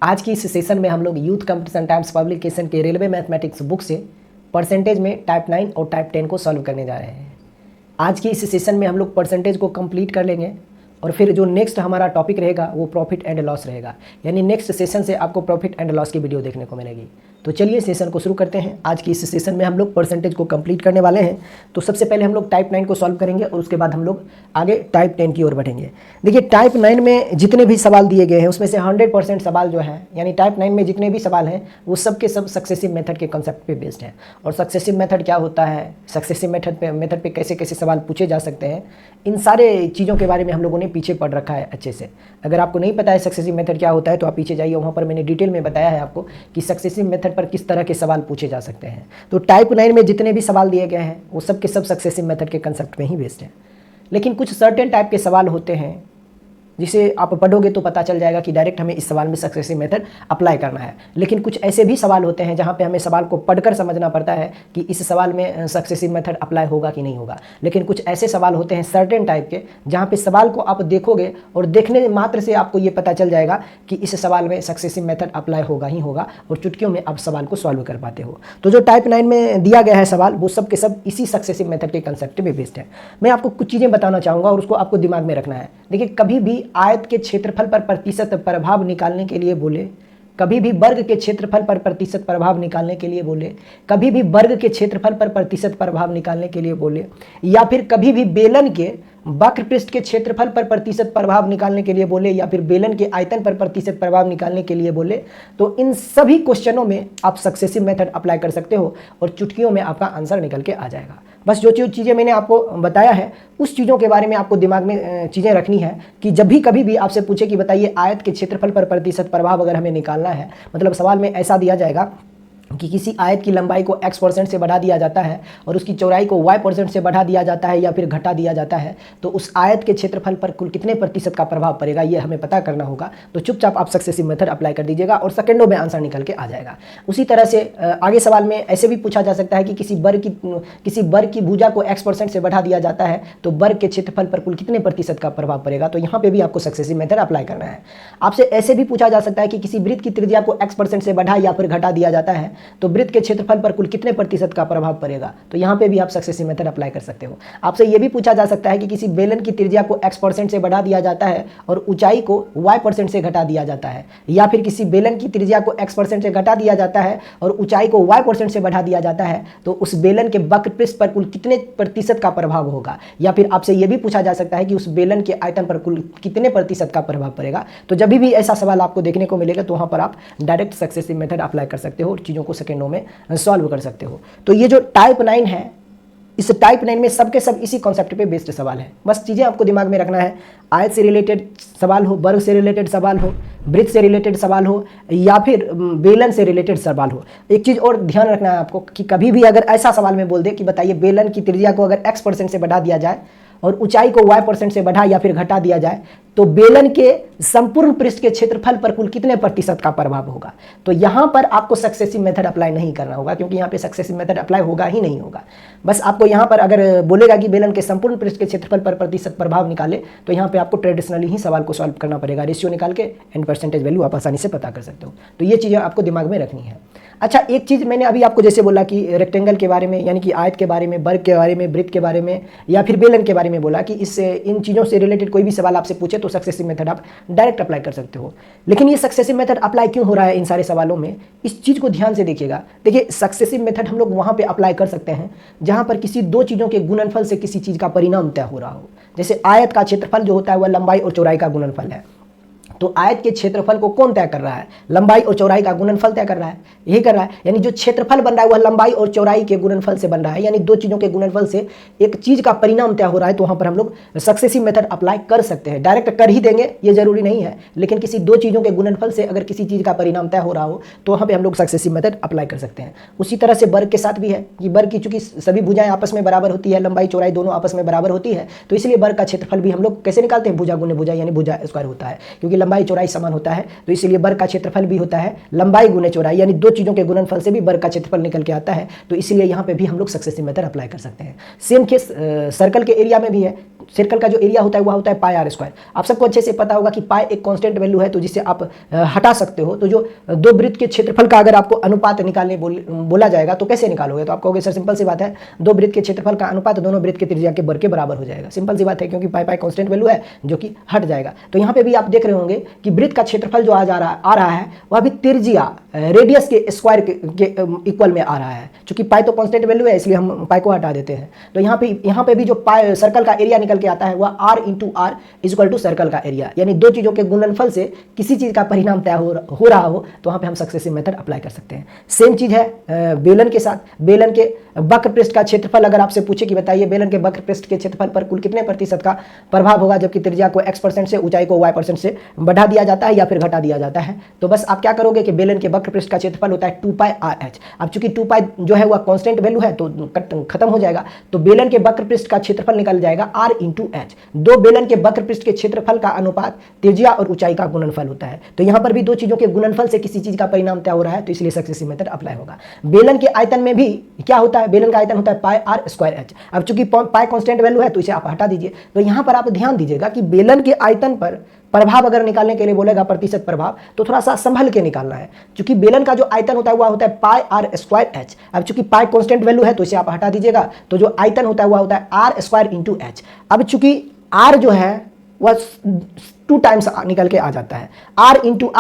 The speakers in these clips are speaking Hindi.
आज की इस सेशन में हम लोग यूथ कंपटीशन टाइम्स पब्लिकेशन के रेलवे मैथमेटिक्स बुक से परसेंटेज में टाइप 9 और टाइप 10 को सॉल्व करने जा रहे हैं। आज की इस सेशन में हम लोग परसेंटेज को कंप्लीट कर लेंगे और फिर जो नेक्स्ट हमारा टॉपिक रहेगा वो प्रॉफिट एंड लॉस रहेगा, यानी नेक्स्ट सेशन से आपको प्रॉफिट एंड लॉस की वीडियो देखने को मिलेगी। तो चलिए सेशन को शुरू करते हैं। आज की इस सेशन में हम लोग परसेंटेज को कंप्लीट करने वाले हैं। तो सबसे पहले हम लोग टाइप 9 को सॉल्व करेंगे और उसके बाद हम लोग आगे टाइप 10 की ओर बढ़ेंगे। देखिए टाइप 9 में जितने भी सवाल दिए गए हैं उसमें से 100% सवाल जो है, यानी टाइप 9 में जितने भी सवाल हैं वो सब के सब सक्सेसिव मेथड के कंसेप्ट पे बेस्ड है। और सक्सेसिव मेथड क्या होता है, सक्सेसिव मेथड पे कैसे कैसे सवाल पूछे जा सकते हैं, इन सारे चीज़ों के बारे में हम लोगों ने पीछे पढ़ रखा है अच्छे से। अगर आपको नहीं पता है सक्सेसिव मेथड क्या होता है तो आप पीछे जाइए, वहाँ पर मैंने डिटेल में बताया है आपको कि सक्सेसिव मेथड पर किस तरह के सवाल पूछे जा सकते हैं। तो टाइप 9 में जितने भी सवाल दिए गए हैं वो सब के सब सक्सेसिव मेथड के कंसेप्ट में ही बेस्ड है। लेकिन कुछ सर्टेन टाइप के सवाल होते हैं जिसे आप पढ़ोगे तो पता चल जाएगा कि डायरेक्ट हमें इस सवाल में सक्सेसिव मेथड अप्लाई करना है। लेकिन कुछ ऐसे भी सवाल होते हैं जहाँ पे हमें सवाल को पढ़कर समझना पड़ता है कि इस सवाल में सक्सेसिव मेथड अप्लाई होगा कि नहीं होगा। लेकिन कुछ ऐसे सवाल होते हैं सर्टेन टाइप के जहाँ पे सवाल को आप देखोगे और देखने मात्र से आपको ये पता चल जाएगा कि इस सवाल में सक्सेसिव मेथड अप्लाई होगा ही होगा और चुटकियों में आप सवाल को सॉल्व कर पाते हो। तो जो टाइप 9 में दिया गया है सवाल वो सब के सब इसी सक्सेसिव मेथड के कंसेप्ट पे बेस्ड है। मैं आपको कुछ चीज़ें बताना चाहूँगा और उसको आपको दिमाग में रखना है। देखिए कभी भी आयत के क्षेत्रफल पर प्रतिशत प्रभाव निकालने के लिए बोले, कभी भी वर्ग के क्षेत्रफल पर प्रतिशत प्रभाव निकालने के लिए बोले, कभी भी वर्ग के क्षेत्रफल पर प्रतिशत प्रभाव निकालने के लिए बोले, या फिर कभी भी बेलन के वक्र पृष्ठ के क्षेत्रफल पर प्रतिशत प्रभाव निकालने के लिए बोले, या फिर बेलन के आयतन पर प्रतिशत प्रभाव निकालने के लिए बोले, तो इन सभी क्वेश्चनों में आप सक्सेसिव मेथड अप्लाई कर सकते हो और चुटकियों में आपका आंसर निकल के आ जाएगा। बस जो चीज़ें मैंने आपको बताया है उस चीज़ों के बारे में आपको दिमाग में चीज़ें रखनी है कि जब भी कभी भी आपसे पूछे कि बताइए आयत के क्षेत्रफल पर प्रतिशत प्रभाव अगर हमें निकालना है, मतलब सवाल में ऐसा दिया जाएगा कि किसी आयत की लंबाई को x% से बढ़ा दिया जाता है और उसकी चौड़ाई को y% से बढ़ा दिया जाता है या फिर घटा दिया जाता है, तो उस आयत के क्षेत्रफल पर कुल कितने प्रतिशत का प्रभाव पड़ेगा ये हमें पता करना होगा। तो चुपचाप आप सक्सेसिव मेथड अप्लाई कर दीजिएगा और सेकंडों में आंसर निकल के आ जाएगा। उसी तरह से आगे सवाल में ऐसे भी पूछा जा सकता है कि किसी वर्ग की भुजा को x% से बढ़ा दिया जाता है तो वर्ग के क्षेत्रफल पर कुल कितने प्रतिशत का प्रभाव पड़ेगा। तो यहाँ पर भी आपको सक्सेसिव मेथड अप्लाई करना है। आपसे ऐसे भी पूछा जा सकता है कि किसी वृत्त की त्रिज्या को x% से बढ़ा या फिर घटा दिया जाता है तो वृत्त के क्षेत्रफल पर कुल कितने प्रतिशत का प्रभाव पड़ेगा। तो यहाँ पे भी आप सक्सेसिव मेथड अप्लाई कर सकते हो। आपसे ये भी पूछा जा सकता है कि किसी बेलन की त्रिज्या को x% से बढ़ा दिया जाता है और ऊंचाई को y% से घटा दिया जाता है, या फिर किसी बेलन की त्रिज्या को x% से घटा दिया जाता है और ऊंचाई को y% से बढ़ा दिया जाता है, तो उस बेलन के वक्र पृष्ठ पर कुल कितने प्रतिशत का प्रभाव होगा। या फिर आपसे ये भी पूछा जा सकता है कि उस बेलन के आयतन पर कुल कितने प्रतिशत का प्रभाव पड़ेगा। तो जब भी ऐसा सवाल आपको देखने को मिलेगा तो वहाँ पर आप डायरेक्ट सक्सेसिव मेथड अप्लाई कर सकते हो और चीज़ों को सेकेंडों में सॉल्व कर सकते हो। तो ये जो टाइप 9 है, इस टाइप 9 में सबके सब इसी कॉन्सेप्ट पे बेस्ड सवाल है। बस चीज़ें आपको दिमाग में रखना है, आयत से रिलेटेड सवाल हो, वर्ग से रिलेटेड सवाल हो, वृत्त से रिलेटेड सवाल हो, या फिर बेलन से रिलेटेड सवाल हो। एक चीज़ और ध्यान रखना है आपको कि कभी भी अगर ऐसा सवाल में बोल दे कि बताइए बेलन की त्रिज्या को अगर x% से बढ़ा दिया जाए और ऊंचाई को y% से बढ़ा या फिर घटा दिया जाए तो बेलन के संपूर्ण पृष्ठ के क्षेत्रफल पर कुल कितने प्रतिशत का प्रभाव होगा। तो यहाँ पर आपको सक्सेसिव मेथड अप्लाई नहीं करना होगा, क्योंकि यहाँ पे सक्सेसिव मेथड अप्लाई होगा ही नहीं होगा। बस आपको यहाँ पर अगर बोलेगा कि बेलन के संपूर्ण पृष्ठ के क्षेत्रफल पर प्रतिशत प्रभाव निकाले तो यहाँ पे आपको ट्रेडिशनली ही सवाल को सॉल्व करना पड़ेगा। रेशियो निकाल के एंड परसेंटेज वैल्यू आप आसानी से पता कर सकते हो। तो ये चीज़ें आपको दिमाग में रखनी है। अच्छा, एक चीज़ मैंने अभी आपको जैसे बोला कि रेक्टेंगल के बारे में, यानी कि आयत के बारे में, वर्ग के बारे में, वृत्त के बारे में या फिर बेलन के बारे में बोला कि इन चीज़ों से रिलेटेड कोई भी सवाल आपसे पूछे तो सक्सेसिव मेथड आप डायरेक्ट अप्लाई कर सकते हो। लेकिन ये सक्सेसिव मेथड अप्लाई क्यों हो रहा है इन सारे सवालों में, इस चीज़ को ध्यान से देखिएगा। देखिए सक्सेसिव मेथड हम लोग वहाँ पे अप्लाई कर सकते हैं जहाँ पर किसी दो चीज़ों के गुणनफल से किसी चीज़ का परिणाम तय हो रहा हो। जैसे आयत का क्षेत्रफल जो होता है वह लंबाई और चौड़ाई का गुणनफल है, तो आयत के क्षेत्रफल को कौन तय कर रहा है, लंबाई और चौड़ाई का गुणनफल तय कर रहा है, यही कर रहा है। यानी जो क्षेत्रफल बन रहा है वह लंबाई और चौड़ाई के गुणनफल से बन रहा है, यानी दो चीज़ों के गुणनफल से एक चीज़ का परिणाम तय हो रहा है। तो वहाँ पर हम लोग सक्सेसिव मेथड अप्लाई कर सकते हैं। डायरेक्ट कर ही देंगे ये जरूरी नहीं है, लेकिन किसी दो चीज़ों के गुणनफल से अगर किसी चीज़ का परिणाम तय हो रहा हो तो वहाँ पर हम लोग सक्सेसिव मेथड अप्लाई कर सकते हैं। उसी तरह से वर्ग के साथ भी है कि वर्ग की चूंकि सभी भुजाएं आपस में बराबर होती है, लंबाई चौड़ाई दोनों आपस में बराबर होती है, तो इसलिए वर्ग का क्षेत्रफल भी हम लोग कैसे निकालते हैं, भुजा गुणे भुजा यानी भुजा स्क्वायर होता है, क्योंकि लंबाई चौड़ाई समान होता है, तो इसीलिए वर्ग का क्षेत्रफल भी होता है लंबाई गुने चौड़ाई, यानी दो चीज़ों के गुणनफल से भी वर्ग का क्षेत्रफल निकल के आता है। तो इसीलिए यहाँ पे भी हम लोग सक्सेसिव मेथड अप्लाई कर सकते हैं। सेम केस सर्कल के एरिया में भी है। सर्कल का जो एरिया होता है वह होता है पाई आर स्क्वायर। आप सबको अच्छे से पता होगा कि पाई एक कांस्टेंट वैल्यू है, तो जिसे आप हटा सकते हो। तो जो दो वृत्त के क्षेत्रफल का अगर आपको अनुपात निकालने बोला जाएगा तो कैसे निकालोगे? तो आप कहोगे सर सिंपल सी बात है, दो वृत्त के क्षेत्रफल का अनुपात दोनों वृत्त के त्रिज्या के वर्ग के बराबर हो जाएगा। सिंपल सी बात है, क्योंकि पाई पाई कांस्टेंट वैल्यू है जो कि हट जाएगा। तो यहाँ पे भी आप देख रहे होंगे कि वृत्त का क्षेत्रफल जो आ रहा है वह भी त्रिज्या रेडियस के स्क्वायर के इक्वल में आ रहा है। चूंकि पाई तो कांस्टेंट वैल्यू है, इसलिए हम पाई को हटा देते हैं। तो यहाँ पे भी जो पाई सर्कल का एरिया निकल के आता है वह r into r equal to circle का एरिया, यानी दो चीज़ों के गुणनफल से किसी चीज़ का परिणाम तय हो रहा हो तो वहाँ पे हम सक्सेसिव मेथड अप्लाई कर सकते हैं। सेम चीज़ है बेलन के साथ। बेलन के वक्र पृष्ठ का क्षेत्रफल अगर आपसे पूछे कि बताइए बेलन के वक्र पृष्ठ के क्षेत्रफल पर कुल कितने प्रतिशत का प्रभाव होगा जबकि त्रिज्या को x% से ऊंचाई को y% से बढ़ा दिया जाता है या फिर घटा दिया जाता है, तो बस आप क्या करोगे कि बेलन के वक्र पृष्ठ का क्षेत्रफल होता है 2πr(h). अब चूंकि 2π जो है वह कांस्टेंट वैल्यू है तो खत्म हो जाएगा, तो बेलन के वक्र पृष्ठ का क्षेत्रफल निकल जाएगा r इंटू एच। दो बेलन के वक्र पृष्ठ के क्षेत्रफल का अनुपात त्रिज्या और ऊंचाई का गुणनफल होता है। तो यहाँ पर भी दो चीजों के गुणनफल से किसी चीज का परिणाम तय हो रहा है, तो इसलिए सक्सेसिव मेथड अप्लाई होगा। बेलन के आयतन में भी क्या होता है? बेलन का आयतन होता है पाई आर स्क्वायर एच। अब चूंकि पाई कांस्टेंट वैल्यू है तो इसे आप हटा दीजिए। तो यहाँ पर आप ध्यान दीजिएगा कि बेलन के आयतन पर प्रभाव अगर निकालने के लिए बोलेगा प्रतिशत प्रभाव, तो थोड़ा सा संभल के निकालना है, क्योंकि बेलन का जो आयतन होता है वह होता है पाई आर स्क्वायर एच। अब चूंकि पाई कांस्टेंट वैल्यू है तो इसे आप हटा दीजिएगा, तो जो आयतन होता है वह होता है आर स्क्वायर इंटू एच। अब चूंकि आर जो है वह 2 टाइम्स निकल के आ जाता है, r इंटू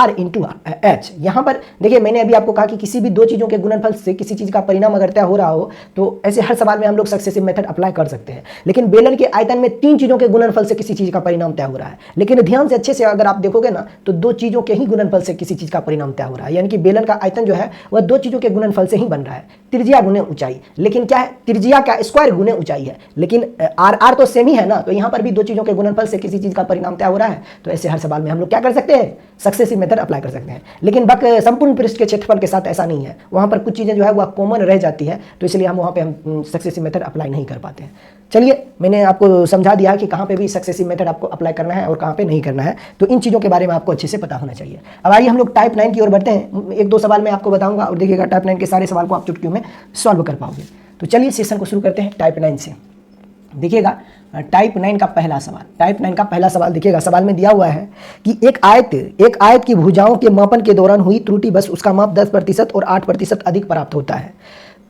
एच। यहाँ पर देखिए मैंने अभी आपको कहा कि किसी भी दो चीज़ों के गुणनफल से किसी चीज़ का परिणाम अगर तय हो रहा हो तो ऐसे हर सवाल में हम लोग सक्सेसिव मेथड अप्लाई कर सकते हैं। लेकिन बेलन के आयतन में 3 चीज़ों के गुणनफल से किसी चीज़ का परिणाम तय हो रहा है, लेकिन ध्यान से अच्छे से अगर आप देखोगे ना तो दो चीज़ों के ही गुणनफल से किसी चीज़ का परिणाम तय हो रहा है, यानी कि बेलन का आयतन जो है वह दो चीज़ों के गुणनफल से ही बन रहा है, त्रिज्या गुने ऊंचाई। लेकिन क्या है? त्रिज्या का स्क्वायर गुने ऊंचाई है, लेकिन आर तो सेम ही है ना, तो यहाँ पर भी दो चीज़ों के गुणनफल से किसी चीज़ का परिणाम तय हो रहा है। तो ऐसे हर सवाल में हम लोग क्या कर सकते हैं? सक्सेसिव मेथड अप्लाई कर सकते हैं। लेकिन संपूर्ण पृष्ठ के क्षेत्रफल के साथ ऐसा नहीं है, वहां पर कुछ चीजें जो है वह कॉमन रह जाती है, तो इसलिए हम वहां पे हम सक्सेसिव मेथड अप्लाई नहीं कर पाते हैं। चलिए मैंने आपको समझा दिया कि कहां पे भी सक्सेसिव मेथड आपको अप्लाई करना है और कहां पे नहीं करना है, तो इन चीज़ों के बारे में आपको अच्छे से पता होना चाहिए। अब आइए हम लोग टाइप 9 की ओर बढ़ते हैं। 1-2 सवाल मैं आपको बताऊंगा और देखिएगा टाइप 9 के सारे सवाल को आप चुटकियों में सॉल्व कर पाओगे। तो चलिए सेशन को शुरू करते हैं टाइप 9 से। देखिएगा टाइप 9 का पहला सवाल। टाइप 9 का पहला सवाल देखिएगा, सवाल में दिया हुआ है कि एक आयत की भुजाओं के मापन के दौरान हुई त्रुटि बस उसका माप 10% और 8% अधिक प्राप्त होता है,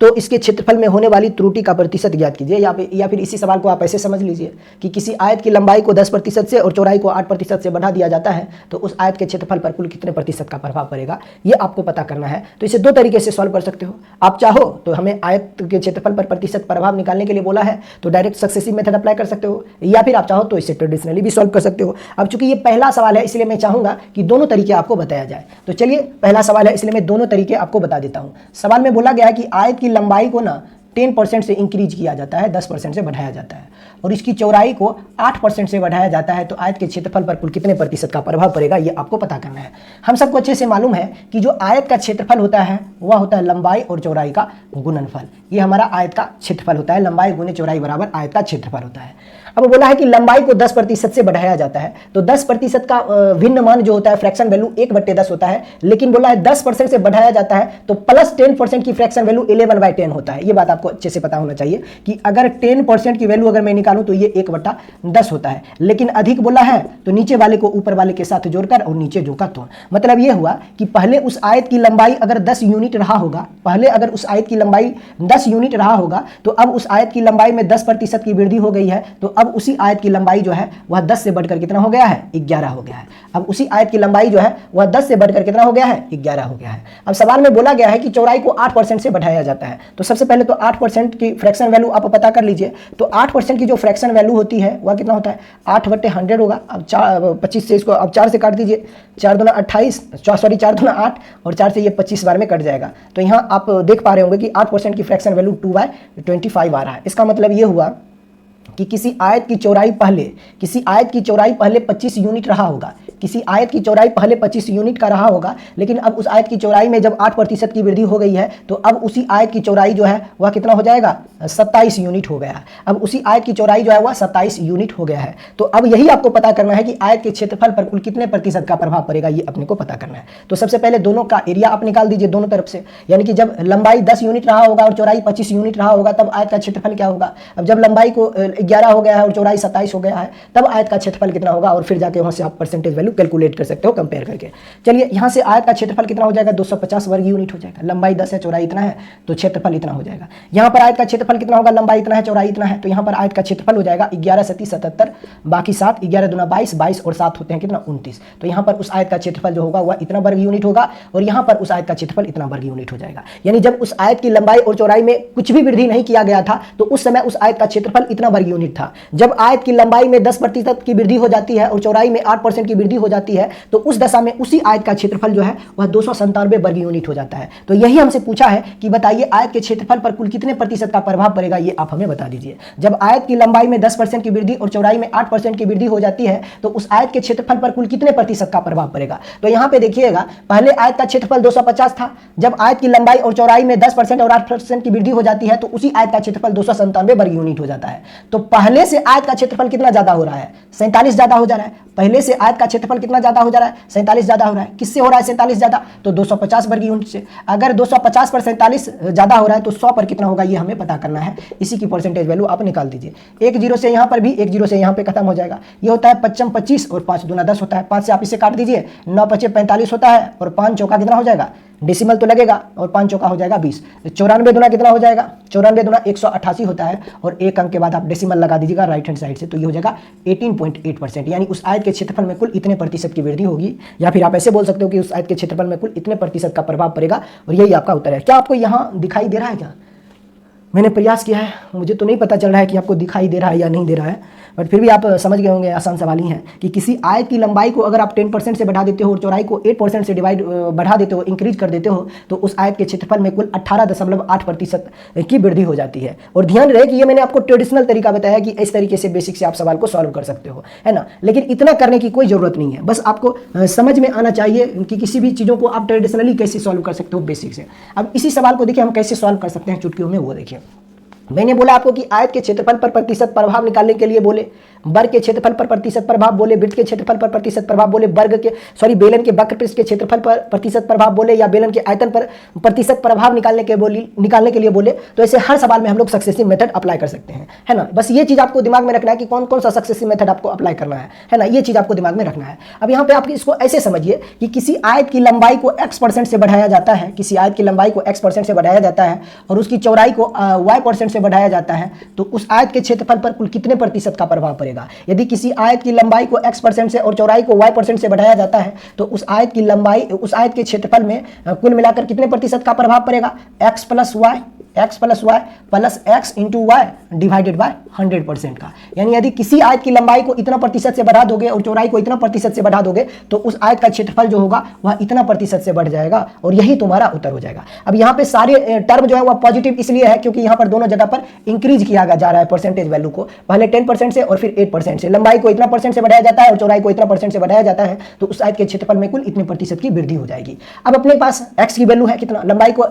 तो इसके क्षेत्रफल में होने वाली त्रुटि का प्रतिशत ज्ञात कीजिए। या फिर इसी सवाल को आप ऐसे समझ लीजिए कि किसी आयत की लंबाई को 10% से और चौड़ाई को 8% से बढ़ा दिया जाता है, तो उस आयत के क्षेत्रफल पर कुल कितने प्रतिशत का प्रभाव पड़ेगा, ये आपको पता करना है। तो इसे दो तरीके से सॉल्व कर सकते हो। आप चाहो तो हमें आयत के क्षेत्रफल पर प्रतिशत प्रभाव निकालने के लिए बोला है तो डायरेक्ट सक्सेसिव मेथड अप्लाई कर सकते हो, या फिर आप चाहो तो इसे ट्रेडिशनली भी सॉल्व कर सकते हो। अब चूंकि ये पहला सवाल है इसलिए मैं चाहूंगा कि दोनों तरीके आपको बताया जाए। तो चलिए पहला सवाल है इसलिए मैं दोनों तरीके आपको बता देता हूँ। सवाल में बोला गया है कि आयत की लंबाई को ना 10% से इंक्रीज किया जाता है, 10% से बढ़ाया जाता है, और इसकी चौड़ाई को 8% से बढ़ाया जाता है, तो आयत के क्षेत्रफल पर कुल कितने प्रतिशत का प्रभाव पड़ेगा ये आपको पता करना है। हम सबको अच्छे से मालूम है कि जो आयत का क्षेत्रफल होता है वह होता है लंबाई और चौड़ाई का गुणनफल। ये हमारा आयत का क्षेत्रफल होता है, लंबाई गुने चौड़ाई बराबर आयत का क्षेत्रफल होता है। अब बोला है कि लंबाई को 10% से बढ़ाया जाता है, तो 10% का भिन्न मान जो होता है फ्रैक्शन वैल्यू 1/10 होता है, लेकिन बोला है 10% से बढ़ाया जाता है तो प्लस 10% की फ्रैक्शन वैल्यू 11/10 होता है। ये बात आपको अच्छे से पता होना चाहिए कि अगर 10% की वैल्यू अगर मैं निकालूं तो ये 1/10 होता है, लेकिन अधिक बोला है तो नीचे वाले को ऊपर वाले के साथ जोड़कर और नीचे जोड़कर तो मतलब ये हुआ कि पहले उस आयत की लंबाई अगर 10 यूनिट रहा होगा, पहले अगर उस आयत की लंबाई 10 यूनिट रहा होगा, तो अब उस आयत की लंबाई में 10% की वृद्धि हो गई है, तो अब उसी आयत की लंबाई जो है वह 10 से बढ़कर कितना हो गया है? 11 हो गया है। अब उसी आयत की लंबाई जो है वह 10 से बढ़कर कितना हो गया है? 11 हो गया है। अब सवाल में बोला गया है कि चौड़ाई को 8% से बढ़ाया जाता है, तो सबसे पहले तो 8% की फ्रैक्शन वैल्यू आप पता कर लीजिए। तो 8% की जो फ्रैक्शन वैल्यू होती है वह कितना होता है? 8/100 होगा। अब 25 से इसको अब 4 से काट दीजिए, 4 दूना 28, 4 दूना 8 और 4 से ये 25 बार में कट जाएगा। तो यहाँ आप देख पा रहे होंगे कि 8% की फ्रैक्शन वैल्यू 2/25 आ रहा है। इसका मतलब ये हुआ कि किसी आयत की चौड़ाई पहले 25 यूनिट रहा होगा, किसी आयत की चौड़ाई पहले 25 यूनिट का रहा होगा, लेकिन अब उस आयत की चौड़ाई में जब 8% की वृद्धि हो गई है तो अब उसी आयत की चौड़ाई जो है वह कितना हो जाएगा, 27 यूनिट हो गया। अब उसी आयत की चौड़ाई जो है वह 27 यूनिट हो गया है। तो अब यही आपको पता करना है कि आयत के क्षेत्रफल पर कुल कितने प्रतिशत का प्रभाव पड़ेगा, ये अपने को पता करना है। तो सबसे पहले दोनों का एरिया आप निकाल दीजिए दोनों तरफ से, यानी कि जब लंबाई 10 यूनिट रहा होगा और चौड़ाई 25 यूनिट रहा होगा तब आयत का क्षेत्रफल क्या होगा। अब जब लंबाई को 11 हो गया है और चौड़ाई 27 हो गया है तब आयत का क्षेत्रफल कितना होगा, और फिर जाके वहां से आप परसेंटेज वैल्यू कैलकुलेट कर सकते हो कंपेयर करके। चलिए यहाँ से आयत का क्षेत्रफल कितना हो जाएगा, 250 वर्ग यूनिट हो जाएगा। लंबाई 10 है, चौड़ाई इतना है, तो क्षेत्रफल इतना हो जाएगा। यहाँ पर आयत का क्षेत्रफल कितना होगा, लंबाई इतना है, चौड़ाई इतना है, तो यहाँ पर आयत का क्षेत्रफल हो जाएगा 11 × 30 = 77, बाकी 7, 11 दूना 22, 22 और 7 होते हैं कितना, 29। तो यहाँ पर उस आयत का क्षेत्रफल जो होगा वह इतना वर्ग यूनिट होगा और यहाँ पर उस आयत का क्षेत्रफल इतना वर्ग यूनिट हो जाएगा। यानी जब उस आयत की लंबाई और चौड़ाई में कुछ भी वृद्धि नहीं किया गया था तो उस समय उस आयत का क्षेत्रफल इतना वर्ग यूनिट था। जब आयत की लंबाई में 10% की वृद्धि हो जाती है और चौड़ाई में 8% की वृद्धि हो जाती है तो उस दशा में उसी आयत का क्षेत्रफल जो है वह 297 वर्ग यूनिट हो जाता है। तो यही हमसे पूछा है कि बताइए आयत के क्षेत्रफल पर कुल कितने प्रतिशत का प्रभाव पड़ेगा, ये आप हमें बता दीजिए। जब आयत की लंबाई में 10% की वृद्धि और चौड़ाई में 8% की वृद्धि हो जाती है तो उस आयत के क्षेत्रफल पर कुल कितने प्रतिशत का प्रभाव पड़ेगा। तो यहाँ पे देखिएगा, पहले आयत का क्षेत्रफल 250 था, जब आयत की लंबाई और चौड़ाई में 10% और 8% की वृद्धि हो जाती है तो उसी आयत का क्षेत्रफल 297 वर्ग यूनिट हो जाता है। तो पहले से आयत का क्षेत्रफल कितना ज्यादा हो रहा है, 47 ज्यादा हो जा रहा है। पहले से आयत का क्षेत्रफल कितना ज्यादा हो जा रहा है, 47 ज्यादा हो रहा है। किससे हो रहा है 47 ज्यादा, तो 250 वर्ग यूनिट से। अगर 250 पर 47 ज्यादा हो रहा है तो 100 पर कितना होगा ये हमें पता करना है। इसी की परसेंटेज वैल्यू आप निकाल दीजिए। एक जीरो से यहाँ पर भी, एक जीरो से यहाँ पे खत्म हो जाएगा। ये होता है 55 25 और 5 दूना 10 होता है। 5 से आप इसे काट दीजिए, 9 5 45 होता है और 5 चौका कितना हो जाएगा, डेसिमल तो लगेगा और 5 चौका हो जाएगा 20। 94 दूना कितना हो जाएगा, 94 दूना 188 होता है और एक अंक के बाद आप डेसिमल लगा दीजिएगा राइट हैंड साइड से, तो ये हो जाएगा 18.8%। यानी उस आयत के क्षेत्रफल में कुल इतने प्रतिशत की वृद्धि होगी, या फिर आप ऐसे बोल सकते हो कि उस आयत के क्षेत्रफल में कुल इतने प्रतिशत का प्रभाव पड़ेगा। और यही आपका उत्तर है। क्या आपको यहाँ दिखाई दे रहा है क्या, मैंने प्रयास किया है, मुझे तो नहीं पता चल रहा है कि आपको दिखाई दे रहा है या नहीं दे रहा है, बट फिर भी आप समझ गए होंगे, आसान सवाल ही है कि किसी आयत की लंबाई को अगर आप 10% से बढ़ा देते हो और चौड़ाई को 8% से बढ़ा देते हो, इंक्रीज कर देते हो, तो उस आयत के क्षेत्रफल में कुल 18.8% की वृद्धि हो जाती है। और ध्यान रहे कि ये मैंने आपको ट्रेडिशनल तरीका बताया कि इस तरीके से बेसिक से आप सवाल को सॉल्व कर सकते हो, है ना। लेकिन इतना करने की कोई ज़रूरत नहीं है, बस आपको समझ में आना चाहिए कि किसी भी चीज़ों को आप ट्रेडिशनली कैसे सॉल्व कर सकते हो बेसिक से। अब इसी सवाल को देखिए हम कैसे सॉल्व कर सकते हैं चुटकियों में, वो देखिए। मैंने बोला आपको कि आयत के क्षेत्रफल पर प्रतिशत प्रभाव निकालने के लिए बोले, वर्ग के क्षेत्रफल पर प्रतिशत प्रभाव बोले, वृत्त के क्षेत्रफल पर प्रतिशत प्रभाव बोले, बेलन के वक्र पृष्ठ के क्षेत्रफल पर प्रतिशत प्रभाव बोले, या बेलन के आयतन पर प्रतिशत प्रभाव निकालने के लिए बोले, तो ऐसे हर सवाल में हम लोग सक्सेसिव मेथड अप्लाई कर सकते हैं, है ना। बस ये चीज़ आपको दिमाग में रखना है कि कौन कौन सा सक्सेसिव मेथड आपको अप्लाई करना है ना, ये चीज़ आपको दिमाग में रखना है। अब यहाँ पे आप इसको ऐसे समझिए कि किसी आयत की लंबाई को x% से बढ़ाया जाता है, किसी आयत की लंबाई को x% से बढ़ाया जाता है और उसकी चौड़ाई को y% से बढ़ाया जाता है, तो उस आयत के क्षेत्रफल पर कुल कितने प्रतिशत का प्रभाव पड़ेगा। यदि किसी आयत की लंबाई को x% से और चौड़ाई को y% से बढ़ाया जाता है तो उस आयत की लंबाई, उस आयत के क्षेत्रफल में कुल मिलाकर कितने प्रतिशत का प्रभाव पड़ेगा, x + y plus x into y divided by 100% का। यानी यदि किसी आयत की लंबाई को इतना प्रतिशत से बढ़ा दोगे और चौड़ाई को इतना प्रतिशत से बढ़ा दोगे तो उस आयत का क्षेत्रफल जो होगा वह इतना प्रतिशत से बढ़ जाएगा और यही तुम्हारा उत्तर हो जाएगा। अब यहाँ पे सारे टर्म जो है वह पॉजिटिव इसलिए है क्योंकि यहाँ पर दोनों जगह पर इंक्रीज किया जा रहा है परसेंटेज वैल्यू को, पहले 10% से और फिर 8% से। लंबाई को इतना % से बढ़ाया जाता है और चौड़ाई को इतना % से बढ़ाया जाता है तो उस आयत के क्षेत्रफल में कुल इतने प्रतिशत की वृद्धि हो जाएगी। अब अपने पास x की वैल्यू है कितना, लंबाई को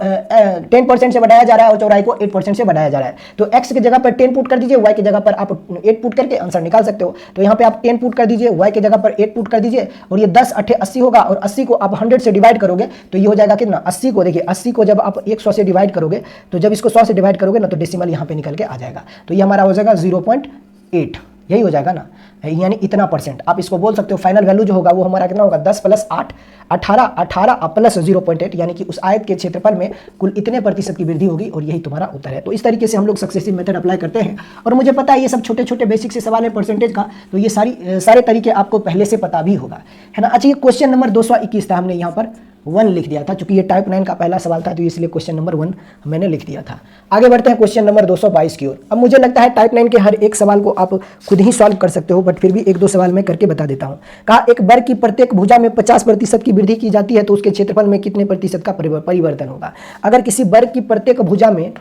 10% से बढ़ाया जा रहा है और चौड़ाई को 8% से बढ़ाया जा रहा है, तो x की जगह पर 10 पुट कर दीजिए, y की जगह पर आप 8 पुट करके आंसर निकाल सकते हो। तो यहाँ पे आप 10 पुट कर दीजिए, y की जगह पर 8 पुट कर दीजिए और ये 10 8 80 होगा और 80 को आप 100 से डिवाइड करोगे तो ये हो जाएगा कितना, 80 को देखिए 80 को जब आप 100 से डिवाइड करोगे तो जब इसको 100 से डिवाइड करोगे ना तो डेसिमल यहाँ पे निकल के आ जाएगा, तो ये हमारा हो जाएगा 0.8, यही हो जाएगा ना, यानी इतना %। आप इसको बोल सकते हो फाइनल वैल्यू जो होगा वो हमारा कितना होगा 10 + 8 18 प्लस 0.8, यानी कि उस आयत के क्षेत्रफल में कुल इतने प्रतिशत की वृद्धि होगी और यही तुम्हारा उत्तर है। तो इस तरीके से हम लोग सक्सेसिव मेथड अप्लाई करते हैं और मुझे पता है ये सब छोटे छोटे बेसिक से सवाल है परसेंटेज का, तो ये सारे तरीके आपको पहले से पता भी होगा, है ना। अच्छा, ये क्वेश्चन नंबर 221 था, हमने यहाँ पर 1 लिख दिया था, चूंकि ये टाइप 9 का पहला सवाल था तो इसलिए क्वेश्चन नंबर 1 मैंने लिख दिया था। आगे बढ़ते हैं क्वेश्चन नंबर 222 की ओर। अब मुझे लगता है टाइप 9 के हर एक सवाल को आप खुद ही सॉल्व कर सकते हो, बट फिर भी 1-2 सवाल मैं करके बता देता हूँ। कहा एक वर्ग की प्रत्येक भुजा में 50% की वृद्धि की जाती है तो उसके क्षेत्रफल में कितने प्रतिशत का परिवर्तन होगा। अगर किसी वर्ग की प्रत्येक भुजा में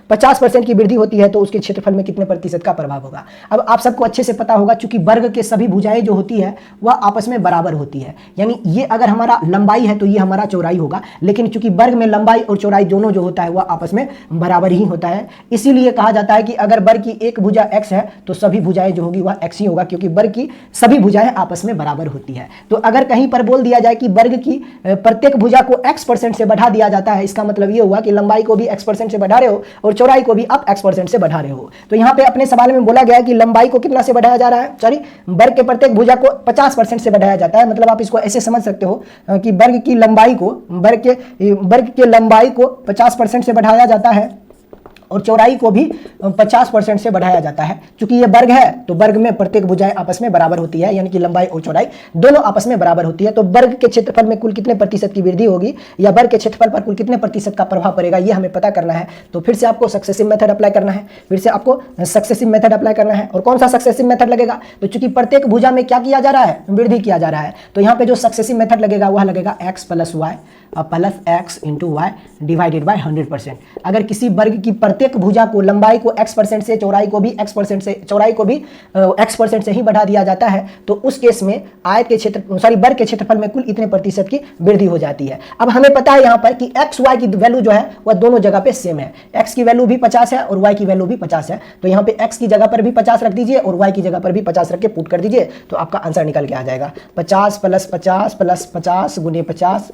50% की वृद्धि होती है तो उसके क्षेत्रफल में कितने प्रतिशत का प्रभाव होगा। अब आप सबको अच्छे से पता होगा, चूंकि वर्ग के सभी भुजाएं जो होती है वह आपस में बराबर होती है, यानी ये अगर हमारा लंबाई है तो ये हमारा चौड़ाई होगा, लेकिन चूंकि वर्ग में लंबाई और चौड़ाई दोनों जो होता है वह आपस में बराबर ही होता है। इसीलिए कहा जाता है कि अगर वर्ग की एक भुजा x है तो सभी भुजाएं जो होगी वह x ही होगा, क्योंकि वर्ग की सभी भुजाएं आपस में बराबर होती है। तो अगर कहीं पर बोल दिया जाए कि वर्ग की प्रत्येक भुजा को x% से बढ़ा दिया जाता है, इसका मतलब ये हुआ कि लंबाई को भी x% से बढ़ा रहे हो और चौड़ाई को भी आप x% से बढ़ा रहे हो। तो यहाँ पे अपने सवाल में बोला गया है कि लंबाई को कितना से बढ़ाया जा रहा है, सॉरी वर्ग के प्रत्येक भुजा को 50% से बढ़ाया जाता है। मतलब आप इसको ऐसे समझ सकते हो कि वर्ग की लंबाई को वर्ग के लंबाई को 50% से बढ़ाया जाता है और चौड़ाई को भी 50% से बढ़ाया जाता है। चूंकि ये वर्ग है तो वर्ग में प्रत्येक भुजाएं आपस में बराबर होती है, यानी कि लंबाई और चौड़ाई दोनों आपस में बराबर होती है। तो वर्ग के क्षेत्रफल में कुल कितने प्रतिशत की वृद्धि होगी या वर्ग के क्षेत्रफल पर कुल कितने प्रतिशत का प्रभाव पड़ेगा, ये हमें पता करना है। तो फिर से आपको सक्सेसिव मेथड अप्लाई करना है, और कौन सा सक्सेसिव मेथड लगेगा, तो चूंकि प्रत्येक भुजा में क्या किया जा रहा है, वृद्धि किया जा रहा है, तो यहाँ पे जो सक्सेसिव मेथड लगेगा वह लगेगा x plus y plus x into y divided by 100%। अगर किसी वर्ग की प्रत्येक भुजा को लंबाई को x% से चौड़ाई को भी x% से ही बढ़ा दिया जाता है तो उस केस में वर्ग के क्षेत्रफल में कुल इतने प्रतिशत की वृद्धि हो जाती है। अब हमें पता है यहाँ पर कि x y की वैल्यू जो है वह दोनों जगह पे सेम है, x की वैल्यू भी 50 है और y की वैल्यू भी 50 है। तो यहाँ पे x की जगह पर भी 50 रख दीजिए और y की जगह पर भी 50 रख के पुट कर दीजिए, तो आपका आंसर निकल के आ जाएगा 50 प्लस 50 प्लस 50 गुने 50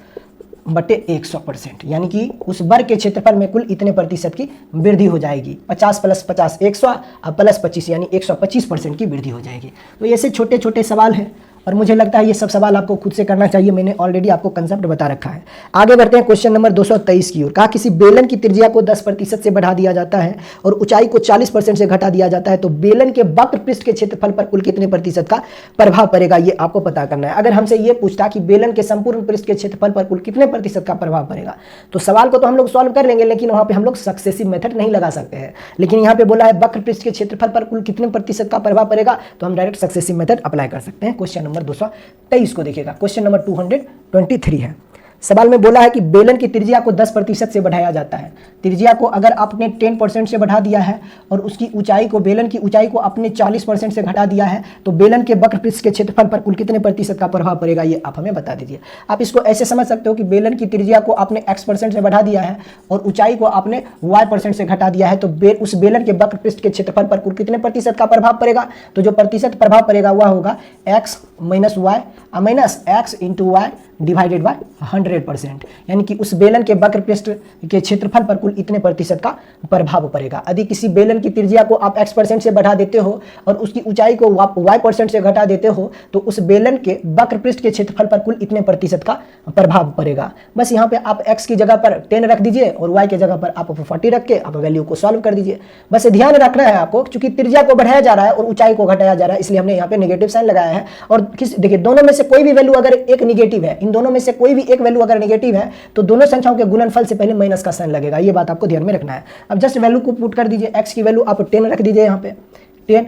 बटे 100%, यानी कि उस वर्ग के क्षेत्रफल में कुल इतने प्रतिशत की वृद्धि हो जाएगी। 50 प्लस 50 100 और प्लस 25 यानी 125% की वृद्धि हो जाएगी। तो ऐसे छोटे छोटे सवाल हैं और मुझे लगता है ये सब सवाल आपको खुद से करना चाहिए, मैंने ऑलरेडी आपको कंसेप्ट बता रखा है। आगे बढ़ते हैं क्वेश्चन नंबर 223 की ओर। कहा किसी बेलन की त्रिज्या को 10% से बढ़ा दिया जाता है और ऊंचाई को 40% से घटा दिया जाता है तो बेलन के वक्र पृष्ठ के क्षेत्रफल पर कुल कितने प्रतिशत का प्रभाव पड़ेगा, ये आपको पता करना है। अगर हमसे ये पूछता कि बेलन के संपूर्ण पृष्ठ के क्षेत्रफल पर कुल कितने प्रतिशत का प्रभाव पड़ेगा, तो सवाल को तो हम लोग सॉल्व कर लेंगे, लेकिन वहां पर हम लोग सक्सेसिव मेथड नहीं लगा सकते हैं। लेकिन यहाँ पे बोला है वक्र पृष्ठ के क्षेत्रफल पर कुल कितने प्रतिशत का प्रभाव पड़ेगा, तो हम डायरेक्ट सक्सेसिव मेथड अप्लाई कर सकते हैं। क्वेश्चन नंबर 223 को देखिएगा, क्वेश्चन नंबर 223 है। सवाल में बोला है कि बेलन की त्रिज्या को 10% से बढ़ाया जाता है। त्रिज्या को अगर आपने 10% से बढ़ा दिया है और उसकी ऊंचाई को, बेलन की ऊंचाई को आपने 40% से घटा दिया है तो बेलन के वक्र पृष्ठ के क्षेत्रफल पर कुल कितने प्रतिशत का प्रभाव पड़ेगा, ये आप हमें बता दीजिए। आप इसको ऐसे समझ सकते हो कि बेलन की त्रिज्या को आपने x% से बढ़ा दिया है और ऊंचाई को आपने y% से घटा दिया है तो उस बेलन के वक्र पृष्ठ के क्षेत्रफल पर कुल कितने प्रतिशत का प्रभाव पड़ेगा, तो जो प्रतिशत प्रभाव पड़ेगा वह होगा x minus y minus x into y divided by 100%, यानी कि उस बेलन के वक्र पृष्ठ के क्षेत्रफल पर कुल इतने प्रतिशत का प्रभाव पड़ेगा। यदि किसी बेलन की त्रिज्या को आप x% से बढ़ा देते हो और उसकी ऊंचाई को आप y% से घटा देते हो तो उस बेलन के वक्र पृष्ठ के क्षेत्रफल पर कुल इतने प्रतिशत का प्रभाव पड़ेगा। बस यहाँ पे आप x की जगह पर 10 रख दीजिए और y की जगह पर आप 40 रख के आप वैल्यू को सॉल्व कर दीजिए। बस ध्यान रखना है आपको, क्योंकि त्रिज्या को बढ़ाया जा रहा है और ऊंचाई को घटाया जा रहा है, इसलिए हमने यहाँ पे नेगेटिव साइन लगाया है। और देखिए दोनों में से कोई भी वैल्यू अगर एक निगेटिव है, इन दोनों में से कोई भी एक वैल्यू अगर नेगेटिव है तो दोनों संख्याओं के गुणनफल से पहले माइनस का साइन लगेगा, ये बात आपको ध्यान में रखना है। अब जस्ट वैल्यू को पुट कर दीजिए, x की वैल्यू आप 10 रख दीजिए यहाँ पे 10,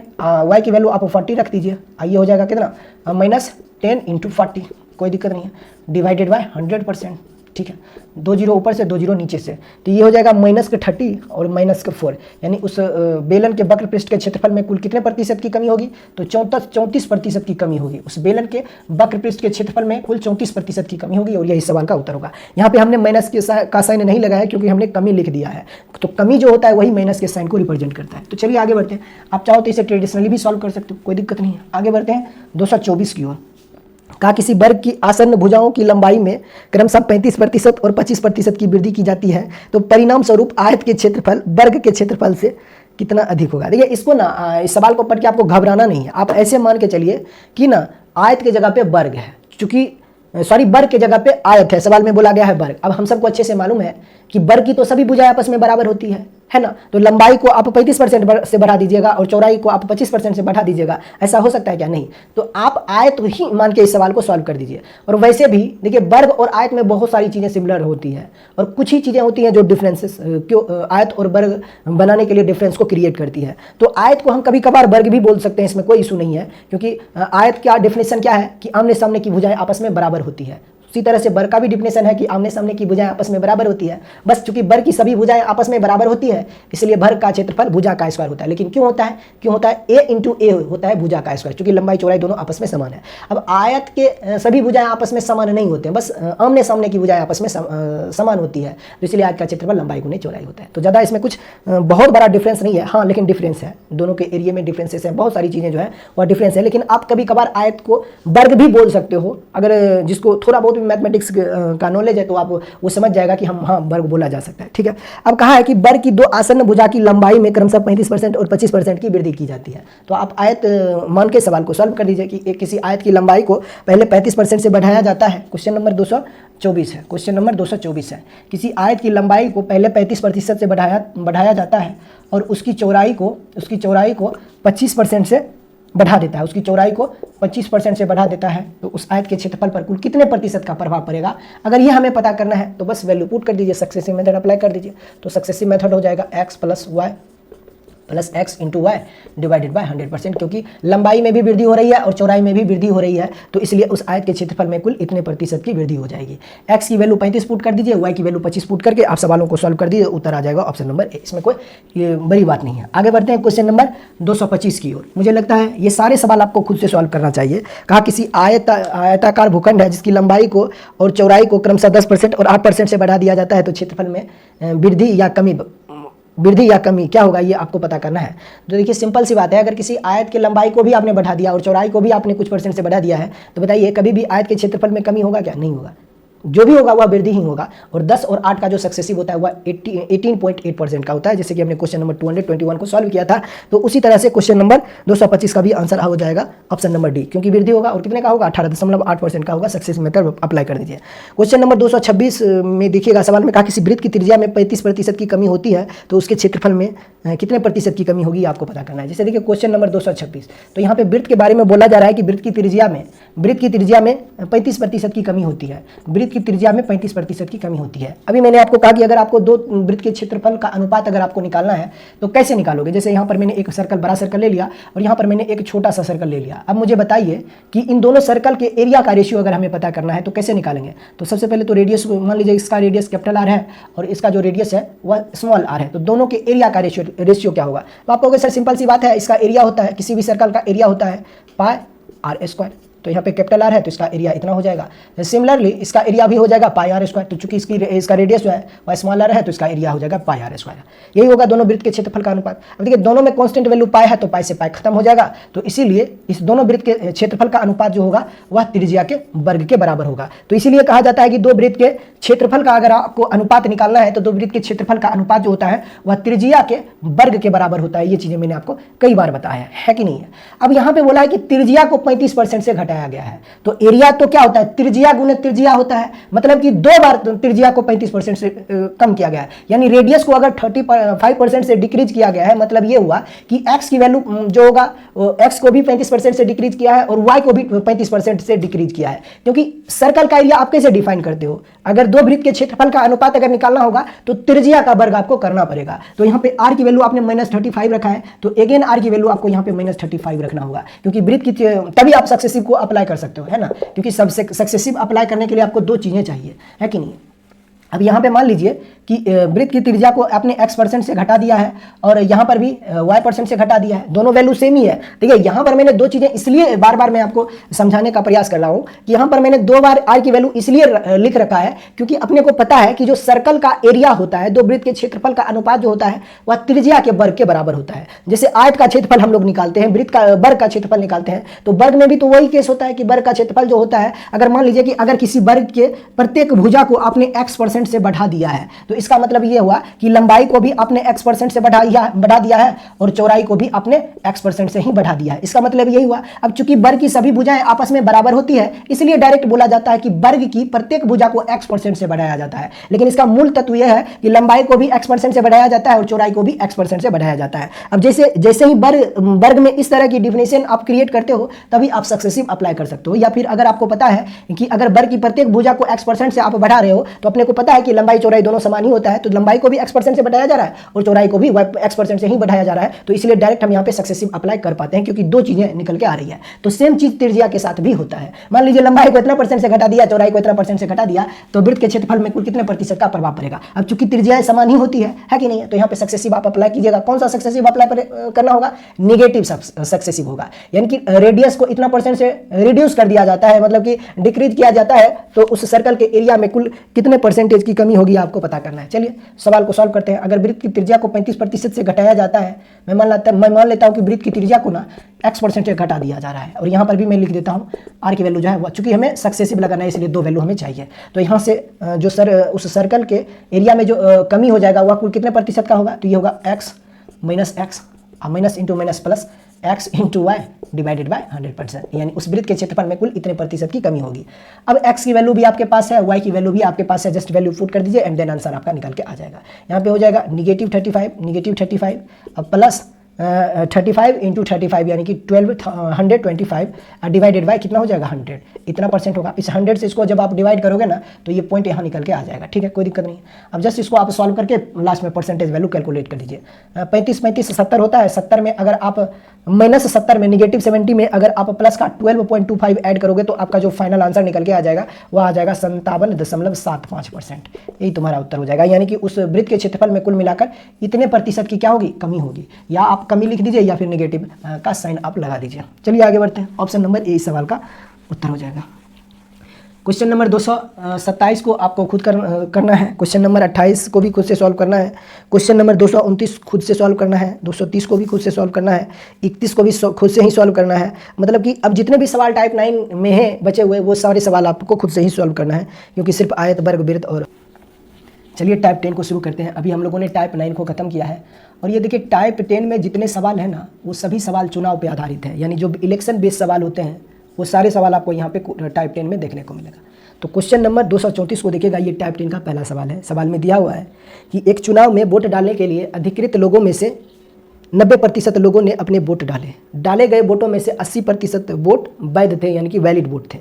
y की वैल्यू आप 40 रख दीजिए, आइए हो जाएगा कितना माइनस 10 इंटू 40, कोई दिक्कत नहीं है, डिवाइडेड बाय 100%, ठीक है। 2 जीरो ऊपर से 2 जीरो नीचे से, तो ये हो जाएगा माइनस के 30 और माइनस के 4, यानी उस बेलन के वक्र पृष्ठ के क्षेत्रफल में कुल कितने प्रतिशत की कमी होगी, तो 34% की कमी होगी। उस बेलन के वक्र पृष्ठ के क्षेत्रफल में कुल 34% की कमी होगी और यही सवाल का उत्तर होगा। यहाँ पे हमने माइनस का साइन नहीं लगाया क्योंकि हमने कमी लिख दिया है, तो कमी जो होता है वही माइनस के साइन को रिप्रेजेंट करता है। तो चलिए आगे बढ़ते हैं, आप चाहो तो इसे ट्रेडिशनली भी सॉल्व कर सकते हो, कोई दिक्कत नहीं है। आगे बढ़ते हैं 224 की ओर। कहा किसी वर्ग की आसन्न भुजाओं की लंबाई में क्रमशः 35% और 25% की वृद्धि की जाती है तो परिणाम स्वरूप आयत के क्षेत्रफल वर्ग के क्षेत्रफल से कितना अधिक होगा। देखिए इसको ना, इस सवाल को पढ़ के आपको घबराना नहीं है, आप ऐसे मान के चलिए कि ना आयत के जगह पे वर्ग है, चूंकि वर्ग के जगह पे आयत है, सवाल में बोला गया है वर्ग। अब हम सबको अच्छे से मालूम है कि वर्ग की तो सभी भुजाएं आपस में बराबर होती है, है ना। तो लंबाई को आप 35% से बढ़ा दीजिएगा और चौड़ाई को आप 25% से बढ़ा दीजिएगा, ऐसा हो सकता है क्या? नहीं। तो आप आयत ही मान के इस सवाल को सॉल्व कर दीजिए। और वैसे भी देखिए वर्ग और आयत में बहुत सारी चीज़ें सिमिलर होती हैं और कुछ ही चीज़ें होती हैं जो डिफरेंसेस क्यों आयत और वर्ग बनाने के लिए डिफरेंस को क्रिएट करती है। तो आयत को हम कभी कभार वर्ग भी बोल सकते हैं, इसमें कोई इशू नहीं है, क्योंकि आयत का डेफिनेशन क्या है कि आमने सामने की भुजाएं आपस में बराबर होती है। उसी तरह से वर्ग का भी डिफिनेशन है कि आमने सामने की भुजाएं आपस में बराबर होती है। बस चूंकि वर्ग की सभी भुजाएं आपस में बराबर होती है इसलिए वर्ग का क्षेत्रफल भुजा का स्क्वायर होता है। लेकिन क्यों होता है? क्यों होता है? a इंटू ए होता है भुजा का स्क्वायर, क्योंकि लंबाई चौड़ाई दोनों आपस में समान है। अब आयत के सभी भुजाएं आपस में समान नहीं होते हैं, बस आमने सामने की भुजाएं आपस में समान होती है, तो इसलिए आयत का क्षेत्रफल लंबाई गुने चौड़ाई होता है। तो ज़्यादा इसमें कुछ बहुत बड़ा डिफरेंस नहीं है, हाँ लेकिन डिफरेंस है, दोनों के एरिया में डिफरेंसेस है, बहुत सारी चीज़ें जो है वह डिफरेंस है। लेकिन आप कभी कभार आयत को वर्ग भी बोल सकते हो, अगर जिसको थोड़ा बहुत भी मैथमेटिक्स का नॉलेज है तो आप वो समझ जाएगा कि हम हाँ वर्ग बोला जा सकता है। ठीक है, अब कहा है कि वर्ग की दो आसन्न भुजा की लंबाई में क्रमशः 35% और 25% की वृद्धि की जाती है। तो आप आयत मान के सवाल को सॉल्व कर दीजिए कि किसी आयत की लंबाई को पहले 35% से बढ़ाया जाता है। क्वेश्चन नंबर 224 है, क्वेश्चन नंबर 224 है। किसी आयत की लंबाई को पहले 35% से बढ़ाया जाता है और उसकी चौड़ाई को 25% से बढ़ा देता है, उसकी चौड़ाई को 25% से बढ़ा देता है, तो उस आयत के क्षेत्रफल पर कुल कितने प्रतिशत का प्रभाव पड़ेगा? अगर ये हमें पता करना है तो बस वैल्यू पुट कर दीजिए, सक्सेसिव मेथड अप्लाई कर दीजिए। तो सक्सेसिव मेथड हो जाएगा x plus x into y divided by 100%, क्योंकि लंबाई में भी वृद्धि हो रही है और चौड़ाई में भी वृद्धि हो रही है, तो इसलिए उस आयत के क्षेत्रफल में कुल इतने प्रतिशत की वृद्धि हो जाएगी। x की वैल्यू 35 पुट कर दीजिए, y की वैल्यू 25 पुट करके आप सवालों को सॉल्व कर दीजिए, उत्तर आ जाएगा ऑप्शन नंबर ए। इसमें कोई बड़ी बात नहीं है। आगे बढ़ते हैं क्वेश्चन नंबर 225 की ओर। मुझे लगता है ये सारे सवाल आपको खुद से सॉल्व करना चाहिए। कहा किसी आयताकार भूखंड है जिसकी लंबाई को और चौड़ाई को क्रमशः 10% और 8% से बढ़ा दिया जाता है, तो क्षेत्रफल में वृद्धि या कमी क्या होगा ये आपको पता करना है। तो देखिए सिंपल सी बात है, अगर किसी आयत की लंबाई को भी आपने बढ़ा दिया और चौड़ाई को भी आपने कुछ % से बढ़ा दिया है, तो बताइए कभी भी आयत के क्षेत्रफल में कमी होगा क्या? नहीं होगा, जो भी होगा वह वृद्धि ही होगा। और 10 और 8 का जो सक्सेसिव होता है वह 18.8% का होता है, जैसे कि हमने क्वेश्चन नंबर 221 को सॉल्व किया था। तो उसी तरह से क्वेश्चन नंबर 225 का भी आंसर हो जाएगा ऑप्शन नंबर डी, क्योंकि वृद्धि होगा और कितने का होगा? 18.8% का होगा। सक्सेसिव मेथड अप्लाई कर दीजिए। क्वेश्चन नंबर 226 में देखिएगा, सवाल में कहा किसी वृत्त की त्रिज्या में 35% की कमी होती है, तो उसके क्षेत्रफल में कितने प्रतिशत की कमी होगी आपको पता करना है। जैसे देखिए क्वेश्चन नंबर 226, तो यहाँ पे वृत्त के बारे में बोला जा रहा है कि वृत्त की त्रिज्या में 35% की कमी होती है, वृत्त की त्रिज्या में 35% की कमी होती है। अभी मैंने आपको कहा कि अगर आपको दो वृत्त के क्षेत्रफल का अनुपात अगर आपको निकालना है तो कैसे निकालोगे। जैसे यहाँ पर मैंने एक सर्कल, बड़ा सर्कल ले लिया और यहाँ पर मैंने एक छोटा सा सर्कल ले लिया। अब मुझे बताइए कि इन दोनों सर्कल के एरिया का रेशियो अगर हमें पता करना है तो कैसे निकालेंगे। तो सबसे पहले तो रेडियस, मान लीजिए इसका रेडियस कैपिटल आर है और इसका जो रेडियस है वह स्मॉल आर है, तो दोनों के एरिया का रेशियो क्या होगा। तो आप कहोगे सर सिंपल सी बात है, इसका एरिया होता है, किसी भी सर्कल का एरिया होता है पाई आर स्क्वायर, तो यहाँ पे कैपिटल आर है तो इसका एरिया इतना हो जाएगा। सिमिलरली इसका एरिया भी हो जाएगा पाई आर स्क्वायर, तो चूंकि इसका रेडियस जो है वह स्मॉल आर है तो इसका एरिया हो जाएगा पाई आर स्क्वायर। यही होगा दोनों वृत्त के क्षेत्रफल का अनुपात। अब देखिए दोनों में कांस्टेंट वैल्यू पाई है तो पाई से पाई खत्म हो जाएगा, तो इसीलिए इस दोनों वृत्त के क्षेत्रफल का अनुपात जो होगा वह त्रिज्या के वर्ग के बराबर होगा। तो इसीलिए कहा जाता है कि दो वृत्त के क्षेत्रफल का अगर आपको अनुपात निकालना है तो दो वृत्त के क्षेत्रफल का अनुपात जो होता है वह त्रिज्या के वर्ग के बराबर होता है। ये चीजें मैंने आपको कई बार बताया है कि नहीं है। अब यहाँ पे बोला है कि त्रिज्या को 35% से घटाया गया है, तो एरिया तो क्या होता है? त्रिज्या गुने त्रिज्या होता है, मतलब कि दो बार त्रिज्या को 35% से कम किया गया है। यानी रेडियस को अगर 35% से डिक्रीज किया गया है, मतलब ये हुआ कि x की वैल्यू जो होगा x को भी 35% से डिक्रीज किया है और y को भी 35% से डिक्रीज किया है। क्योंकि सर्कल का एरिया आप कैसे डिफाइन करते हो? अगर दो वृत्त के क्षेत्रफल का अनुपात अगर निकालना होगा तो त्रिज्या का वर्ग आपको करना पड़ेगा। तो यहाँ पे r की वैल्यू आपने -35 रखा है, तो अगेन r की वैल्यू आपको यहाँ पे -35 रखना होगा, क्योंकि वृत्त की तभी आप सक्सेसिव को अप्लाई कर सकते हो, है ना। क्योंकि सबसे सक्सेसिव अप्लाई करने के लिए आपको दो चीजें चाहिए, है कि नहीं। अब यहाँ पे मान लीजिए कि वृत्त की त्रिज्या को आपने x% से घटा दिया है और यहाँ पर भी y% से घटा दिया है, दोनों वैल्यू सेम ही है। देखिए यहाँ पर मैंने दो चीज़ें इसलिए बार बार मैं आपको समझाने का प्रयास कर रहा हूँ कि यहाँ पर मैंने दो बार r की वैल्यू इसलिए लिख रखा है क्योंकि अपने को पता है कि जो सर्कल का एरिया होता है, दो वृत्त के क्षेत्रफल का अनुपात जो होता है वह त्रिज्या के वर्ग के बराबर होता है। जैसे आयत का क्षेत्रफल हम लोग निकालते हैं, वृत्त का वर्ग का क्षेत्रफल निकालते हैं, तो वर्ग में भी तो वही केस होता है कि वर्ग का क्षेत्रफल जो होता है, अगर मान लीजिए कि अगर किसी वर्ग के प्रत्येक भुजा को आपने x% x% से बढ़ा दिया है। तो इसका मतलब ये हुआ कि लंबाई को भी आपने x% से बढ़ा दिया है और चौड़ाई को भी आपने x% से ही बढ़ा दिया है। इसका मतलब यही हुआ। अब चूंकि वर्ग की सभी भुजाएं आपस में बराबर होती है, इसलिए डायरेक्ट बोला जाता है कि वर्ग की प्रत्येक भुजा को x% से बढ़ाया जाता है। लेकिन इसका मूल तत्व यह है कि लंबाई को भी x% से बढ़ाया जाता है और चौड़ाई को भी x% से बढ़ाया जाता है। अब जैसे ही वर्ग में इस तरह की डिफिनेशन आप क्रिएट करते हो, तभी आप सक्सेसिव अप्लाई कर सकते हो। या फिर अगर आपको पता है कि अगर वर्ग की प्रत्येक भुजा को x% से आप बढ़ा रहे हो, तो अपने को पता है कि लंबाई चौड़ाई दोनों समान ही होता है, तो लंबाई को भी x% से बढ़ाया जा रहा है और चौड़ाई को भी x% से ही बढ़ाया जा रहा है। तो इसलिए डायरेक्ट हम यहाँ पे सक्सेसिव अप्लाई कर पाते हैं, क्योंकि दो चीजें निकल के आ रही है। तो सेम चीज त्रिज्या के साथ भी होता है। मान लीजिए लंबाई को इतना % से घटा दिया, चौड़ाई को इतना % से घटा दिया, तो वृत्त के क्षेत्रफल में कुल कितने प्रतिशत का प्रभाव पड़ेगा। अब चूंकि त्रिज्याएं समान ही होती है कि नहीं है, तो यहाँ पे सक्सेसिव आप अप्लाई कीजिएगा। कौन सा सक्सेसिव अप्लाई करना होगा? निगेटिव सक्सेसिव होगा, यानी कि रेडियस को इतना % से रिड्यूस कर दिया जाता है, मतलब कि डिक्रीज किया जाता है, तो उस सर्कल के एरिया में कुल कितने % की कमी होगी आपको पता करना है। चलिए सवाल को सॉल्व करते हैं। अगर वृत्त की त्रिज्या को 35% से घटाया जाता है, मैं मान लेता हूं कि वृत्त की त्रिज्या को ना x% से घटा दिया जा रहा है, और यहाँ पर भी मैं लिख देता हूँ r की वैल्यू जो है वो, चूंकि हमें सक्सेसिव लगाना है इसलिए 2 वैल्यू हमें चाहिए। तो यहाँ से जो उस सर्कल के एरिया में जो कमी हो जाएगा वह कुल कितने % का होगा? तो ये होगा x minus x, minus into minus plus x into y divided by 100%, यानी उस वृत्त के क्षेत्रफल में कुल इतने % की कमी होगी। अब x की वैल्यू भी आपके पास है, y की वैल्यू भी आपके पास है, जस्ट वैल्यू पुट कर दीजिए एंड देन आंसर आपका निकल के आ जाएगा। यहाँ पे हो जाएगा -35 अब प्लस 35 इंटू 35 यानी कि 125 डिवाइडेड बाय कितना हो जाएगा? 100, इतना % होगा। इस 100 से इसको जब आप डिवाइड करोगे ना, तो ये पॉइंट यहाँ निकल के आ जाएगा। ठीक है, कोई दिक्कत नहीं। अब जस्ट इसको आप सॉल्व करके लास्ट में % वैल्यू कैलकुलेट कर दीजिए। 35 70 होता है, 70 में अगर आप -70 में -70 में अगर आप प्लस का 12.25 ऐड करोगे, तो आपका जो फाइनल आंसर निकल के आ जाएगा वह आ जाएगा 57.75%। यही तुम्हारा उत्तर हो जाएगा, यानी कि उस वृत्त के क्षेत्रफल में कुल मिलाकर इतने % की क्या होगी? कमी होगी। या आप कमी लिख दीजिए या फिर नेगेटिव का साइन आप लगा दीजिए। चलिए आगे बढ़ते हैं। ऑप्शन नंबर ए इस सवाल का उत्तर हो जाएगा। क्वेश्चन नंबर 227 को आपको खुद करना है। क्वेश्चन नंबर 28 को भी खुद से सॉल्व करना है। क्वेश्चन नंबर 229 खुद से सॉल्व करना है। 230 को भी खुद से सॉल्व करना है। 31 को भी खुद से ही सॉल्व करना है। मतलब कि अब जितने भी सवाल टाइप 9 में हैं बचे हुए, वो सारे सवाल आपको खुद से ही सॉल्व करना है, क्योंकि सिर्फ आयत, वर्ग, वृत्त और। चलिए टाइप 10 को शुरू करते हैं। अभी हम लोगों ने टाइप 9 को खत्म किया है, और ये देखिए टाइप 10 में जितने सवाल हैं ना, वो सभी सवाल चुनाव पे आधारित है, यानी जो इलेक्शन बेस्ड सवाल होते हैं वो सारे सवाल आपको यहाँ पे टाइप 10 में देखने को मिलेगा। तो क्वेश्चन नंबर 234 को देखिएगा, ये टाइप 10 का पहला सवाल है। सवाल में दिया हुआ है कि एक चुनाव में वोट डालने के लिए अधिकृत लोगों में से 90% लोगों ने अपने वोट डाले। डाले गए वोटों में से 80% वोट वैध थे, यानी कि वैलिड वोट थे।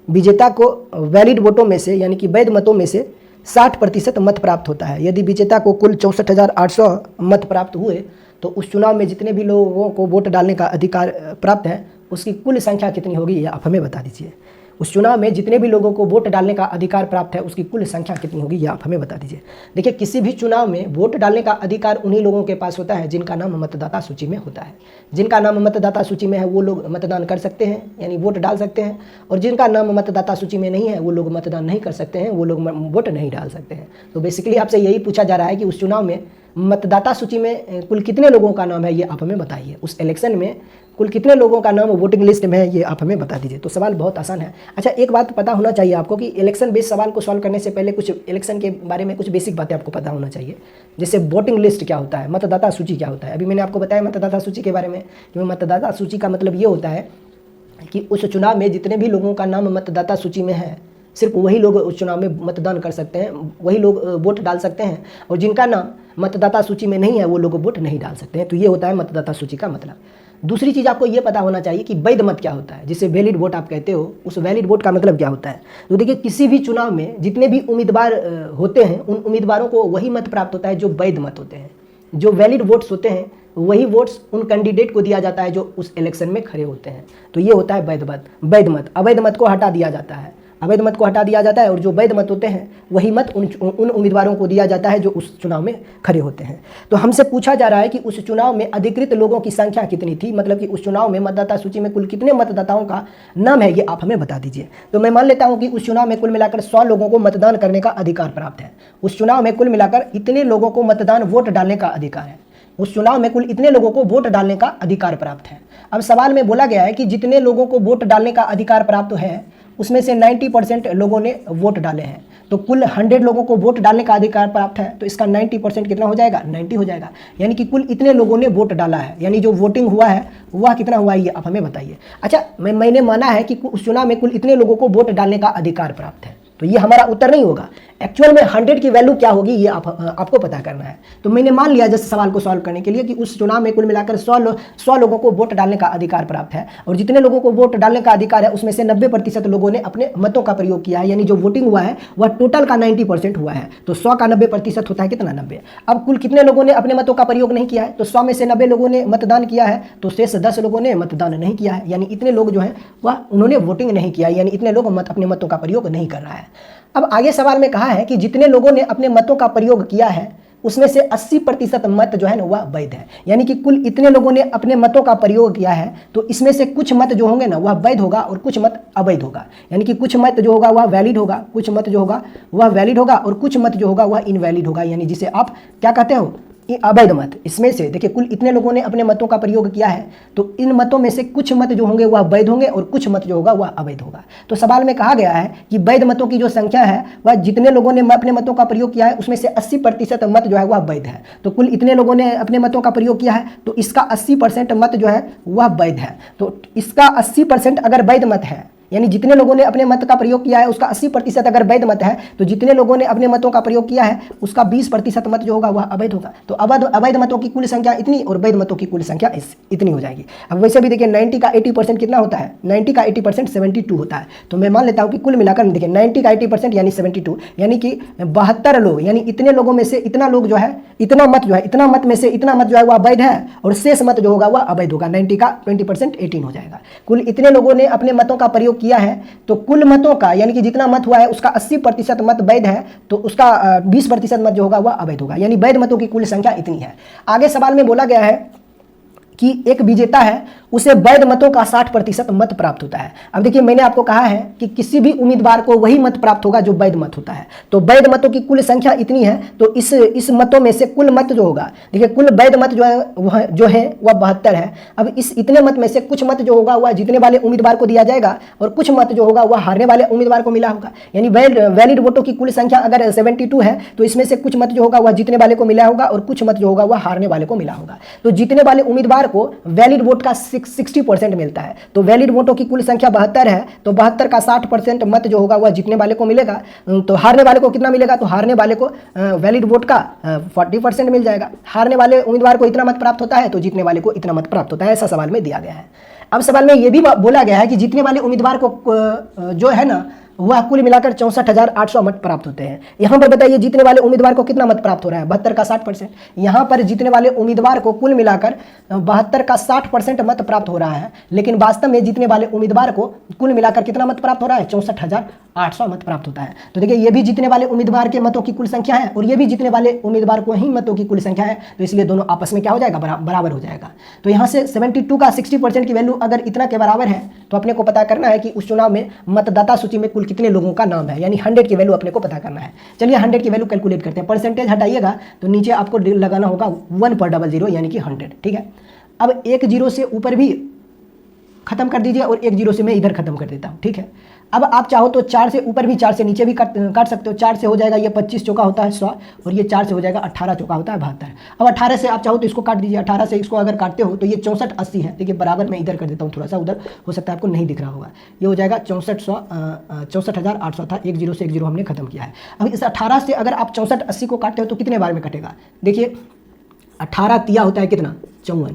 विजेता को वैलिड वोटों में से, यानी कि वैध मतों में से 60% मत प्राप्त होता है। यदि विजेता को कुल 64,800 मत प्राप्त हुए, तो उस चुनाव में जितने भी लोगों को वोट डालने का अधिकार प्राप्त है, उसकी कुल संख्या कितनी होगी, ये आप हमें बता दीजिए। उस चुनाव में जितने भी लोगों को वोट डालने का अधिकार प्राप्त है, उसकी कुल संख्या कितनी होगी, ये आप हमें बता दीजिए। देखिए, किसी भी चुनाव में वोट डालने का अधिकार उन्हीं लोगों के पास होता है जिनका नाम मतदाता सूची में होता है। जिनका नाम मतदाता सूची में है वो लोग मतदान कर सकते हैं, यानी वोट डाल सकते हैं, और जिनका नाम मतदाता सूची में नहीं है वो लोग मतदान नहीं कर सकते हैं, वो लोग वोट नहीं डाल सकते हैं। तो बेसिकली आपसे यही पूछा जा रहा है कि उस चुनाव में मतदाता सूची में कुल कितने लोगों का नाम है, ये आप हमें बताइए। उस इलेक्शन में कुल कितने लोगों का नाम वोटिंग लिस्ट में है, ये आप हमें बता दीजिए। तो सवाल बहुत आसान है। अच्छा, एक बात पता होना चाहिए आपको कि इलेक्शन बेस्ड सवाल को सॉल्व करने से पहले कुछ इलेक्शन के बारे में कुछ बेसिक बातें आपको पता होना चाहिए। जैसे वोटिंग लिस्ट क्या होता है, मतदाता सूची क्या होता है। अभी मैंने आपको बताया मतदाता सूची के बारे में कि मतदाता सूची का मतलब ये होता है कि उस चुनाव में जितने भी लोगों का नाम मतदाता सूची में है, सिर्फ वही लोग उस चुनाव में मतदान कर सकते हैं, वही लोग वोट डाल सकते हैं, और जिनका नाम मतदाता सूची में नहीं है वो लोग वोट नहीं डाल सकते हैं। तो ये होता है मतदाता सूची का मतलब। दूसरी चीज़ आपको ये पता होना चाहिए कि वैध मत क्या होता है, जिसे वैलिड वोट आप कहते हो, उस वैलिड वोट का मतलब क्या होता है। तो देखिए, किसी भी चुनाव में जितने भी उम्मीदवार होते हैं, उन उम्मीदवारों को वही मत प्राप्त होता है जो वैध मत होते हैं। जो वैलिड वोट्स होते हैं वही वोट्स उन कैंडिडेट को दिया जाता है जो उस इलेक्शन में खड़े होते हैं। तो ये होता है वैध मत। अवैध मत को हटा दिया जाता है, अवैध मत को हटा दिया जाता है, और जो वैध मत होते हैं वही मत उन उम्मीदवारों को दिया जाता है जो उस चुनाव में खड़े होते हैं। तो हमसे पूछा जा रहा है कि उस चुनाव में अधिकृत लोगों की संख्या कितनी थी, मतलब कि उस चुनाव में मतदाता सूची में कुल कितने मतदाताओं का नाम है, ये आप हमें बता दीजिए। तो मैं मान लेता हूं कि उस चुनाव में कुल मिलाकर 100 लोगों को मतदान करने का अधिकार प्राप्त है। उस चुनाव में कुल मिलाकर इतने लोगों को मतदान वोट डालने का अधिकार है। उस चुनाव में कुल इतने लोगों को वोट डालने का अधिकार प्राप्त है। अब सवाल में बोला गया है कि जितने लोगों को वोट डालने का अधिकार प्राप्त है, उसमें से 90% लोगों ने वोट डाले हैं। तो तो कुल 100 लोगों को वोट डालने का अधिकार प्राप्त है, तो इसका 90% कितना हो जाएगा, 90 हो जाएगा। यानी कि कुल इतने लोगों ने वोट डाला है, यानी जो वोटिंग हुआ है वह कितना हुआ है ये आप हमें बताइए। अच्छा, मैंने माना है कि उस चुनाव में कुल इतने लोगों को वोट डालने का अधिकार प्राप्त है, तो ये हमारा उत्तर नहीं होगा। एक्चुअल में 100 की वैल्यू क्या होगी ये आपको पता करना है। तो मैंने मान लिया जैसे सवाल को सॉल्व करने के लिए कि उस चुनाव में कुल मिलाकर 100 लोगों को वोट डालने का अधिकार प्राप्त है, और जितने लोगों को वोट डालने का अधिकार है उसमें से 90% लोगों ने अपने मतों का प्रयोग किया है, यानी जो वोटिंग हुआ है वह टोटल का 90% हुआ है। तो 100 का 90% होता है कितना, 90। अब कुल कितने लोगों ने अपने मतों का प्रयोग नहीं किया है, तो 100 में से 90 लोगों ने मतदान किया है, तो शेष 10 लोगों ने मतदान नहीं किया है, यानी इतने लोग जो है वह उन्होंने वोटिंग नहीं किया, यानी इतने लोग अपने मतों का प्रयोग नहीं कर रहा है। अब आगे सवाल में कहा है कि जितने लोगों ने अपने मतों का प्रयोग किया है उसमें से 80% मत जो है ना वह वैध है, यानी कि कुल इतने लोगों ने अपने मतों का प्रयोग किया है, तो इसमें से कुछ मत जो होंगे ना वह वैध होगा और कुछ मत अवैध होगा। यानी कि कुछ मत जो होगा वह वैलिड होगा, कुछ मत जो होगा वह वैलिड होगा, और कुछ मत जो होगा वह इनवैलिड होगा, यानी जिसे आप क्या कहते हो, अवैध मत। इसमें से देखिए कुल इतने लोगों ने अपने मतों का प्रयोग किया है, तो इन मतों में से कुछ मत जो होंगे वह वैध होंगे और कुछ मत जो होगा वह अवैध होगा। तो सवाल में कहा गया है कि वैध मतों की जो संख्या है वह जितने लोगों ने अपने मतों का प्रयोग किया है उसमें से 80% मत जो है वह वैध है। तो कुल इतने लोगों ने अपने मतों का प्रयोग किया है, तो इसका 80% मत जो है वह वैध है। तो इसका 80% अगर वैध मत है, यानी जितने लोगों ने अपने मत का प्रयोग किया है उसका 80% अगर वैध मत है, तो जितने लोगों ने अपने मतों का प्रयोग किया है उसका 20% मत जो होगा वह अवैध होगा। तो अवैध मतों की कुल संख्या इतनी और वैध मतों की कुल संख्या इतनी हो जाएगी। अब वैसे भी देखिए 90 का 80% कितना होता है, 90 का 80% 72 होता है। तो मैं मान लेता हूँ कि कुल मिलाकर देखिए 90 का 80% यानी 72, यानी कि 72 लोग, यानी इतने लोगों में से इतना लोग जो है, इतना मत जो है, इतना मत में से इतना मत जो है वह वैध है और शेष मत जो होगा वह अवैध होगा। 90 का 20% 18 हो जाएगा। कुल इतने लोगों ने अपने मतों का प्रयोग किया है, तो कुल मतों का यानी कि जितना मत हुआ है उसका 80% मत वैध है, तो उसका 20% मत जो होगा वह अवैध होगा, यानी वैध मतों की कुल संख्या इतनी है। आगे सवाल में बोला गया है कि एक विजेता है उसे वैध मतों का 60% मत प्राप्त होता है। अब देखिए मैंने आपको कहा है कि किसी भी उम्मीदवार को वही मत प्राप्त होगा जो वैध मत होता है। तो वैध मतों की कुल संख्या इतनी है, तो इस मतों में से कुल मत जो होगा, देखिए कुल वैध मत जो है वह 72 है। अब इस इतने मत में से कुछ मत जो होगा वह जीतने वाले उम्मीदवार को दिया जाएगा और कुछ मत जो होगा वह हारने वाले उम्मीदवार को मिला होगा। यानी वैलिड वोटों की कुल संख्या अगर 72 है, तो इसमें से कुछ मत जो होगा वह जीतने वाले को मिला होगा और कुछ मत जो होगा वह हारने वाले को मिला होगा। तो जीतने वाले उम्मीदवार को वैलिड वोट का 60% मिलता है। तो वैलिड वोटों की कुल संख्या 72 है, तो 72 का 60% मत जो होगा वह जीतने वाले को मिलेगा। तो हारने वाले को कितना मिलेगा, तो हारने वाले को वैलिड वोट का 40% मिल जाएगा। हारने वाले उम्मीदवार को इतना मत प्राप्त होता है, तो जीतने वाले को इतना मत प्राप्त होता है, ऐसा सवाल में दिया गया है। अब सवाल में यह भी बोला गया है कि जीतने वाले उम्मीदवार को जो है ना वह कुल मिलाकर 64,800 मत प्राप्त होते हैं। यहाँ पर बताइए जीतने वाले उम्मीदवार को कितना मत प्राप्त हो रहा है, 72 का 60%। यहाँ पर जीतने वाले उम्मीदवार को कुल मिलाकर 72 का 60% मत प्राप्त हो रहा है, लेकिन वास्तव में जीतने वाले उम्मीदवार को कुल मिलाकर कितना मत प्राप्त हो रहा है, 64,800 मत प्राप्त होता है। तो देखिए ये भी जीतने वाले उम्मीदवार के मतों की कुल संख्या है और ये भी जीतने वाले उम्मीदवार को ही मतों की कुल संख्या है, तो इसलिए दोनों आपस में क्या हो जाएगा, बराबर हो जाएगा। तो यहाँ से 72 का 60% की वैल्यू अगर इतना के बराबर है, तो अपने को पता करना है कि उस चुनाव में मतदाता सूची में कुल कितने लोगों का नाम है, यानी 100 की वैल्यू अपने को पता करना है। चलिए 100 की वैल्यू कैलकुलेट करते हैं। परसेंटेज हटाइएगा तो नीचे आपको लगाना होगा 1/00 यानी कि 100, ठीक है। अब एक जीरो से ऊपर भी खत्म कर दीजिए और एक जीरो से मैं इधर खत्म कर देता हूँ, ठीक है। अब आप चाहो तो 4 से ऊपर भी 4 से नीचे भी काट सकते हो। 4 से हो जाएगा ये 25 चौका होता है 100 और ये 4 से हो जाएगा 18 चौका होता है 72। अब 18 से आप चाहो तो इसको काट दीजिए, 18 से इसको अगर काटते हो तो ये 6480 है। देखिए बराबर मैं इधर कर देता हूँ, थोड़ा सा उधर हो सकता है आपको नहीं दिख रहा होगा। ये हो जाएगा 64,800 था, एक जीरो से एक जीरो हमने खत्म किया है। अब इस 18 से अगर आप 6480 को काटते हो तो कितने बार में कटेगा, देखिए 18 तिया होता है कितना, 54।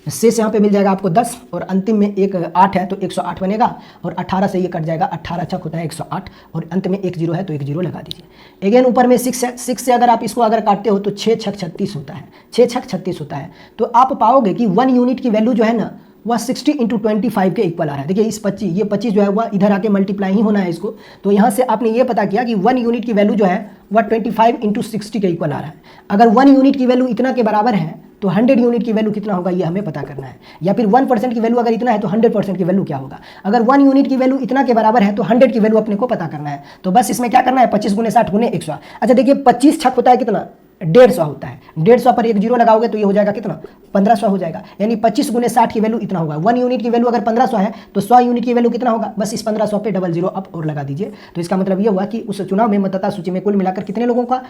शेष यहाँ पे मिल जाएगा आपको 10 और अंतिम में एक 8 है तो 108 बनेगा और 18 से ये कट जाएगा, 18 छक होता है 108 और अंत में एक जीरो है तो एक जीरो लगा दीजिए। अगेन ऊपर में 6 है, 6 से अगर आप इसको अगर काटते हो तो 6 छक 36 होता है, 6 छक 36 होता है। तो आप पाओगे कि 1 यूनिट की वैल्यू जो है ना वह 60 × 25 के इक्वल आ रहा है। देखिए इस 25 जो है वह इधर आके मल्टीप्लाई ही होना है इसको। तो यहाँ से आपने ये पता किया कि 1 यूनिट की वैल्यू जो है वह 25 × 60 के इक्वल आ रहा है। अगर 1 यूनिट की वैल्यू इतना के बराबर है तो 100 यूनिट की वैल्यू कितना होगा ये हमें पता करना है। या फिर 1% की वैल्यू अगर इतना है तो 100% की वैल्यू क्या होगा। अगर 1 यूनिट की वैल्यू इतना के बराबर है तो 100 की वैल्यू अपने को पता करना है। तो बस इसमें क्या करना है, 25 × 60 × 100। अच्छा देखिए 25 छक होता है कितना, 150 होता है। 150 पर एक जीरो लगाओगे तो ये हो जाएगा कितना, 1500 हो जाएगा। यानी 25 गुने 60 की वैल्यू इतना होगा। 1 यूनिट की वैल्यू अगर 1500 है तो 100 यूनिट की वैल्यू कितना होगा, बस इस 1500 पे डबल जीरो अप और लगा दीजिए। तो इसका मतलब ये हुआ कि उस चुनाव में मतदाता सूची में कुल मिलाकर कितने लोगों का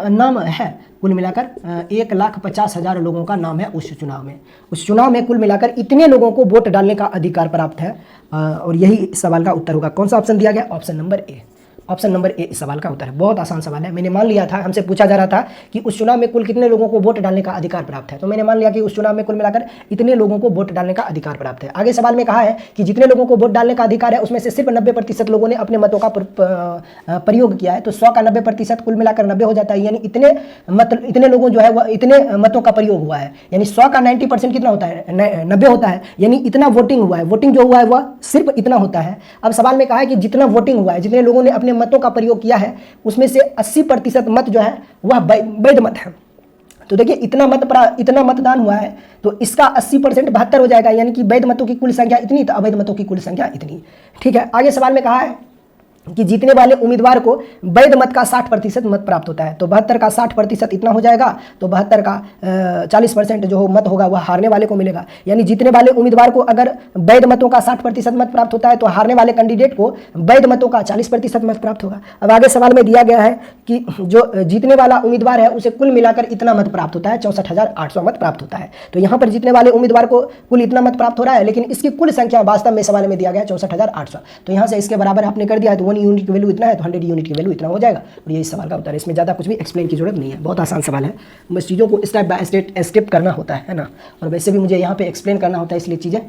नाम है, कुल मिलाकर 1,50,000 लोगों का नाम है उस चुनाव में। उस चुनाव में कुल मिलाकर इतने लोगों को वोट डालने का अधिकार प्राप्त है। और यही सवाल का उत्तर होगा। कौन सा ऑप्शन दिया गया, option number A. Option number A इस सवाल का उत्तर है। बहुत आसान सवाल है। मैंने मान लिया था, हमसे पूछा जा रहा था कि उस चुनाव में कुल कितने लोगों को वोट डालने का अधिकार प्राप्त है, तो मैंने मान लिया कि उस चुनाव में कुल मिलाकर इतने लोगों को वोट डालने का अधिकार प्राप्त है। आगे सवाल में कहा है कि जितने लोगों को वोट डालने का अधिकार है उसमें से सिर्फ 90% लोगों ने अपने मतों का प्रयोग किया है। तो 100 का 90% कुल मिलाकर 90 हो जाता है। यानी इतने लोगों जो है वह इतने मतों का प्रयोग हुआ है। यानी 100 का 90% कितना होता है, 90 होता है। यानी इतना वोटिंग हुआ है। वोटिंग जो हुआ है वह सिर्फ इतना होता है। अब सवाल में कहा है कि जितना वोटिंग हुआ है, जितने लोगों ने अपने मतों का प्रयोग किया है, उसमें से 80% मत जो है वह वैध मत है। तो देखिए इतना मतदान हुआ है तो इसका 80% 72 हो जाएगा। यानी कि वैध मतों की कुल संख्या इतनी तो अवैध मतों की कुल संख्या इतनी। ठीक है, आगे सवाल में कहा है कि जीतने वाले उम्मीदवार को वैध मत का 60% मत प्राप्त होता है। तो 72 का 60% इतना हो जाएगा। तो 72 का 40% जो मत होगा वह हारने वाले को मिलेगा। यानी जीतने वाले उम्मीदवार को अगर वैध मतों का 60% मत प्राप्त होता है तो हारने वाले कैंडिडेट को वैध मतों का 40% मत प्राप्त होगा। अब आगे सवाल में दिया गया है कि जो जीतने वाला उम्मीदवार है उसे कुल मिलाकर इतना मत प्राप्त होता है, 64,800 मत प्राप्त होता है। तो यहाँ पर जीतने वाले उम्मीदवार को कुल इतना मत प्राप्त हो रहा है, लेकिन इसकी कुल संख्या वास्तव में सवाल में दिया गया है 64,800। तो यहाँ से इसके बराबर आपने कर दिया है। तो 1 यूनिट की वैल्यू इतना है तो 100 यूनिट की वैल्यू इतना हो जाएगा। और ये इस सवाल का उत्तर है। इसमें ज़्यादा कुछ भी एक्सप्लेन की जरूरत नहीं है, बहुत आसान सवाल है। बस चीज़ों को स्टेप बाय स्टेप करना होता है ना। और वैसे भी मुझे यहाँ पे एक्सप्लेन करना होता है, इसलिए चीज़ें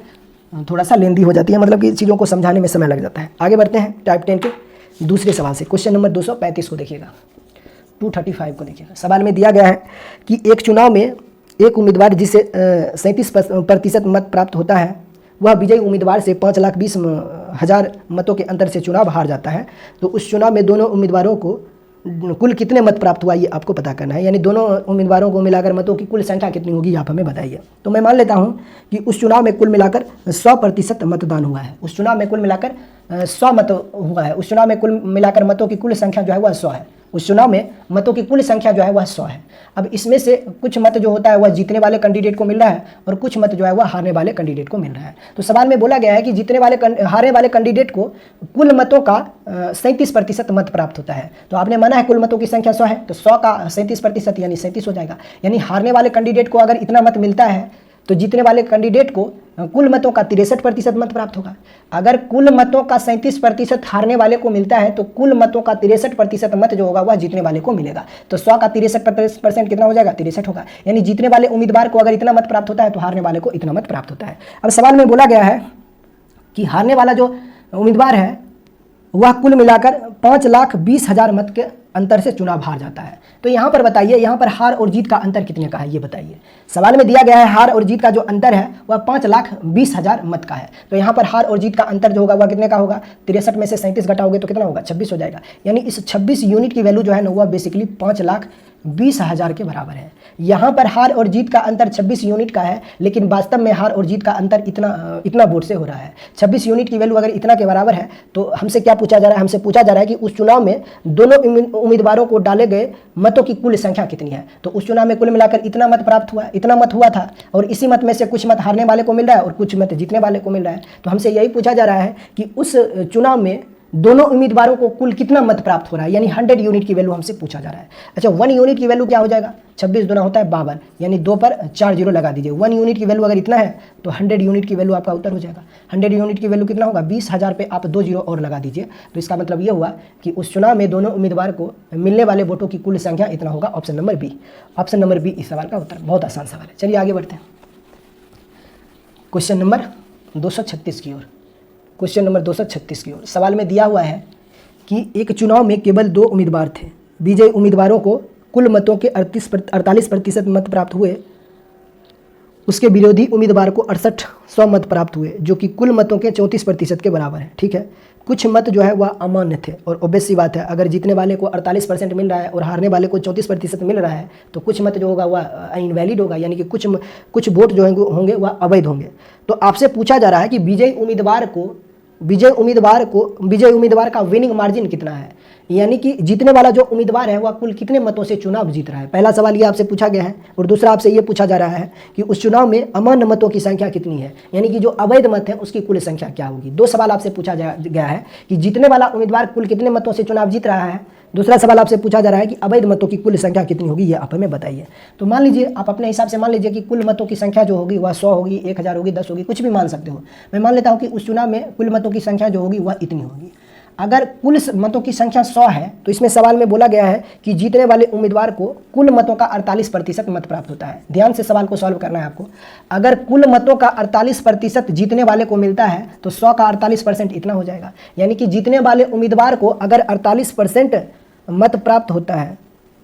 थोड़ा सा लेंदी हो जाती है, मतलब कि चीज़ों को समझाने में समय लग जाता है। आगे बढ़ते हैं टाइप 10 के दूसरे सवाल से। क्वेश्चन नंबर 235 को देखिएगा, 235 को देखिएगा। सवाल में दिया गया है कि एक चुनाव में एक उम्मीदवार जिसे 37% मत प्राप्त होता है वह विजयी उम्मीदवार से 5,20,000 मतों के अंतर से चुनाव हार जाता है। तो उस चुनाव में दोनों उम्मीदवारों को कुल कितने मत प्राप्त हुआ ये आपको पता करना है। यानी दोनों उम्मीदवारों को मिलाकर मतों की कुल संख्या कितनी होगी आप हमें बताइए। तो मैं मान लेता हूँ कि उस चुनाव में कुल मिलाकर 100% मतदान हुआ है। उस चुनाव में कुल मिलाकर 100 मत हुआ है। उस चुनाव में कुल मिलाकर मतों की कुल संख्या जो है वह 100 है। उस चुनाव में मतों की कुल संख्या जो है वह 100 है। अब इसमें से कुछ मत जो होता है वह जीतने वाले कैंडिडेट को मिल रहा है और कुछ मत जो है वह हारने वाले कैंडिडेट को मिल रहा है। तो सवाल में बोला गया है कि हारने वाले कैंडिडेट को कुल मतों का 37% मत प्राप्त होता है। तो आपने माना है कुल मतों की संख्या 100 है, तो 100 का 37% यानी 37 हो जाएगा। यानी हारने वाले कैंडिडेट को अगर इतना मत मिलता है तो जीतने वाले कैंडिडेट को कुल मतों का 63% मत प्राप्त होगा। अगर कुल मतों का 37% हारने वाले को मिलता है तो कुल मतों का 63% मत जो होगा वह जीतने वाले को मिलेगा। तो 100 का 63% कितना हो जाएगा, 63 होगा। यानी जीतने वाले उम्मीदवार को अगर इतना मत प्राप्त होता है तो हारने वाले को इतना मत प्राप्त होता है। अब सवाल में बोला गया है कि हारने वाला जो उम्मीदवार है वह कुल मिलाकर 5,20,000 मत के अंतर से चुनाव हार जाता है। तो यहाँ पर बताइए, यहाँ पर हार और जीत का अंतर कितने का है ये बताइए। सवाल में दिया गया है हार और जीत का जो अंतर है वह 5,20,000 मत का है। तो यहाँ पर हार और जीत का अंतर जो होगा वह कितने का होगा, 63 में से 37 घटाओगे तो कितना होगा, 26 हो जाएगा। यानी इस 26 यूनिट की वैल्यू जो है ना वह बेसिकली 5,20,000 के बराबर है। यहाँ पर हार और जीत का अंतर 26 यूनिट का है, लेकिन वास्तव में हार और जीत का अंतर इतना वोट से हो रहा है। 26 यूनिट की वैल्यू अगर इतना के बराबर है तो हमसे क्या पूछा जा रहा है, हमसे पूछा जा रहा है कि उस चुनाव में दोनों उम्मीदवारों को डाले गए मतों की कुल संख्या कितनी है। तो उस चुनाव में कुल मिलाकर इतना मत प्राप्त हुआ, इतना मत हुआ था, और इसी मत में से कुछ मत हारने वाले को मिल रहा है और कुछ मत जीतने वाले को मिल रहा है। तो हमसे यही पूछा जा रहा है कि उस चुनाव में दोनों उम्मीदवारों को कुल कितना मत प्राप्त हो रहा है, यानी 100 यूनिट की वैल्यू हमसे पूछा जा रहा है। अच्छा, 1 यूनिट की वैल्यू क्या हो जाएगा, 26 दूना होता है 52, यानी 2 पर 4 जीरो लगा दीजिए। 1 यूनिट की वैल्यू अगर इतना है तो 100 यूनिट की वैल्यू आपका उत्तर हो जाएगा। 100 यूनिट की वैल्यू कितना होगा, 20,000 पे आप 2 जीरो और लगा दीजिए। तो इसका मतलब ये हुआ कि उस चुनाव में दोनों उम्मीदवार को मिलने वाले वोटों की कुल संख्या इतना होगा। Option number B, option number B इस सवाल का उत्तर। बहुत आसान सवाल है। चलिए आगे बढ़ते हैं क्वेश्चन नंबर 236 की ओर। क्वेश्चन नंबर 236 की ओर सवाल में दिया हुआ है कि एक चुनाव में केवल 2 उम्मीदवार थे। विजयी उम्मीदवारों को कुल मतों के 48% मत प्राप्त हुए, उसके विरोधी उम्मीदवार को 6800 मत प्राप्त हुए, जो कि कुल मतों के 34% के बराबर है। ठीक है, कुछ मत जो है वह अमान्य थे, और ऑब्वियस सी बात है अगर जीतने वाले को 48% मिल रहा है और हारने वाले को 34% मिल रहा है तो कुछ मत जो होगा वह इनवैलिड होगा, यानी कि कुछ वोट जो होंगे वह अवैध होंगे। तो आपसे पूछा जा रहा है कि विजयी उम्मीदवार को विजय उम्मीदवार का विनिंग मार्जिन कितना है, यानी कि जीतने वाला जो उम्मीदवार है वह कुल कितने मतों से चुनाव जीत रहा है। पहला सवाल ये आपसे पूछा गया है और दूसरा आपसे ये पूछा जा रहा है कि उस चुनाव में अमान्य मतों की संख्या कितनी है, यानी कि जो अवैध मत है उसकी कुल संख्या क्या होगी। दो सवाल आपसे पूछा गया है कि जीतने वाला उम्मीदवार कुल कितने मतों से चुनाव जीत रहा है, दूसरा सवाल आपसे पूछा जा रहा है कि अवैध मतों की कुल संख्या कितनी होगी, ये आप हमें बताइए। तो मान लीजिए आप अपने हिसाब से मान लीजिए कि कुल मतों की संख्या जो होगी वह 100 होगी, 1000 होगी, 10 होगी, कुछ भी मान सकते हो। मैं मान लेता हूँ कि उस चुनाव में कुल मतों की संख्या जो होगी वह इतनी होगी। अगर कुल मतों की संख्या 100 है तो इसमें सवाल में बोला गया है कि जीतने वाले उम्मीदवार को कुल मतों का 48% मत प्राप्त होता है। ध्यान से सवाल को सॉल्व करना है आपको। अगर कुल मतों का 48% जीतने वाले को मिलता है तो 100 का 48% इतना हो जाएगा, यानी कि जीतने वाले उम्मीदवार को अगर 48% मत प्राप्त होता है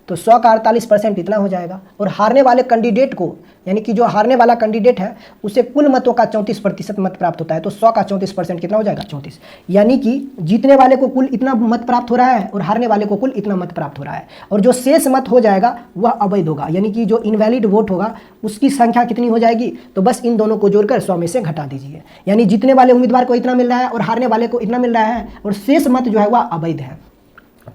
तो 100 का 48% इतना हो जाएगा। और हारने वाले कैंडिडेट को, यानी कि जो हारने वाला कैंडिडेट है उसे कुल मतों का 34% मत प्राप्त होता है, तो 100 का 34% कितना हो जाएगा, 34। यानी कि जीतने वाले को कुल इतना मत प्राप्त हो रहा है और हारने वाले को कुल इतना मत प्राप्त हो रहा है, और जो शेष मत हो जाएगा वह अवैध होगा, यानी कि जो इनवैलिड वोट होगा उसकी संख्या कितनी हो जाएगी, तो बस इन दोनों को जोड़कर 100 में से घटा दीजिए। यानी जीतने वाले उम्मीदवार को इतना मिल रहा है और हारने वाले को इतना मिल रहा है और शेष मत जो है वह अवैध है।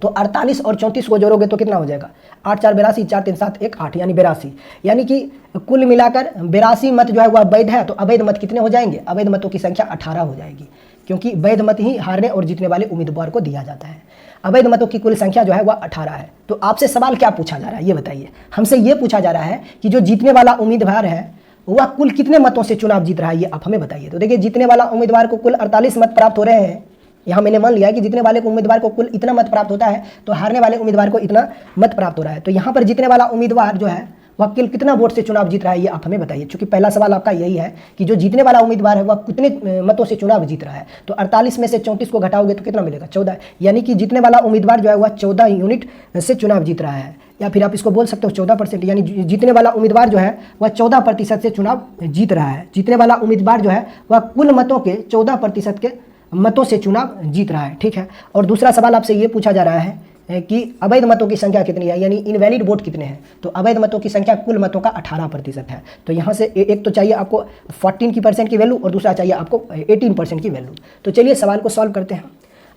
तो 48 और 34 को जोड़ोगे तो कितना हो जाएगा, 8 4 82, 4 3 7 1 8, यानी 82। यानी कि कुल मिलाकर 82 मत जो है वह वैध है। तो अवैध मत कितने हो जाएंगे, अवैध मतों की संख्या 18 हो जाएगी, क्योंकि वैध मत ही हारने और जीतने वाले उम्मीदवार को दिया जाता है। अवैध मतों की कुल संख्या जो है वह 18 है। तो आपसे सवाल क्या पूछा जा रहा है ये बताइए। हमसे ये पूछा जा रहा है कि जो जीतने वाला उम्मीदवार है वह कुल कितने मतों से चुनाव जीत रहा है, ये आप हमें बताइए। तो देखिए, जीतने वाला उम्मीदवार को कुल 48 मत प्राप्त हो रहे हैं। यहाँ मैंने मान लिया है कि जीतने वाले उम्मीदवार को कुल इतना मत प्राप्त होता है, तो हारने वाले उम्मीदवार को इतना मत प्राप्त हो रहा है। तो यहाँ पर जीतने वाला उम्मीदवार जो है वह कुल कितना वोट से चुनाव जीत रहा है, ये आप हमें बताइए। क्योंकि पहला सवाल आपका यही है कि जो जीतने वाला उम्मीदवार है वह कितने मतों से चुनाव जीत रहा है। तो 48 में से 34 को घटाओगे तो कितना मिलेगा, 14। यानी कि जीतने वाला उम्मीदवार जो है वह 14 यूनिट से चुनाव जीत रहा है, या फिर आप इसको बोल सकते हो 14%। यानी जीतने वाला उम्मीदवार जो है वह 14% से चुनाव जीत रहा है। जीतने वाला उम्मीदवार जो है वह कुल मतों के 14% के मतों से चुनाव जीत रहा है, ठीक है। और दूसरा सवाल आपसे ये पूछा जा रहा है कि अवैध मतों की संख्या कितनी है, यानी इनवैलिड वोट कितने हैं। तो अवैध मतों की संख्या कुल मतों का 18% है। तो यहाँ से एक तो चाहिए आपको 14% की वैल्यू और दूसरा चाहिए आपको 18% की वैल्यू। तो चलिए सवाल को सॉल्व करते हैं।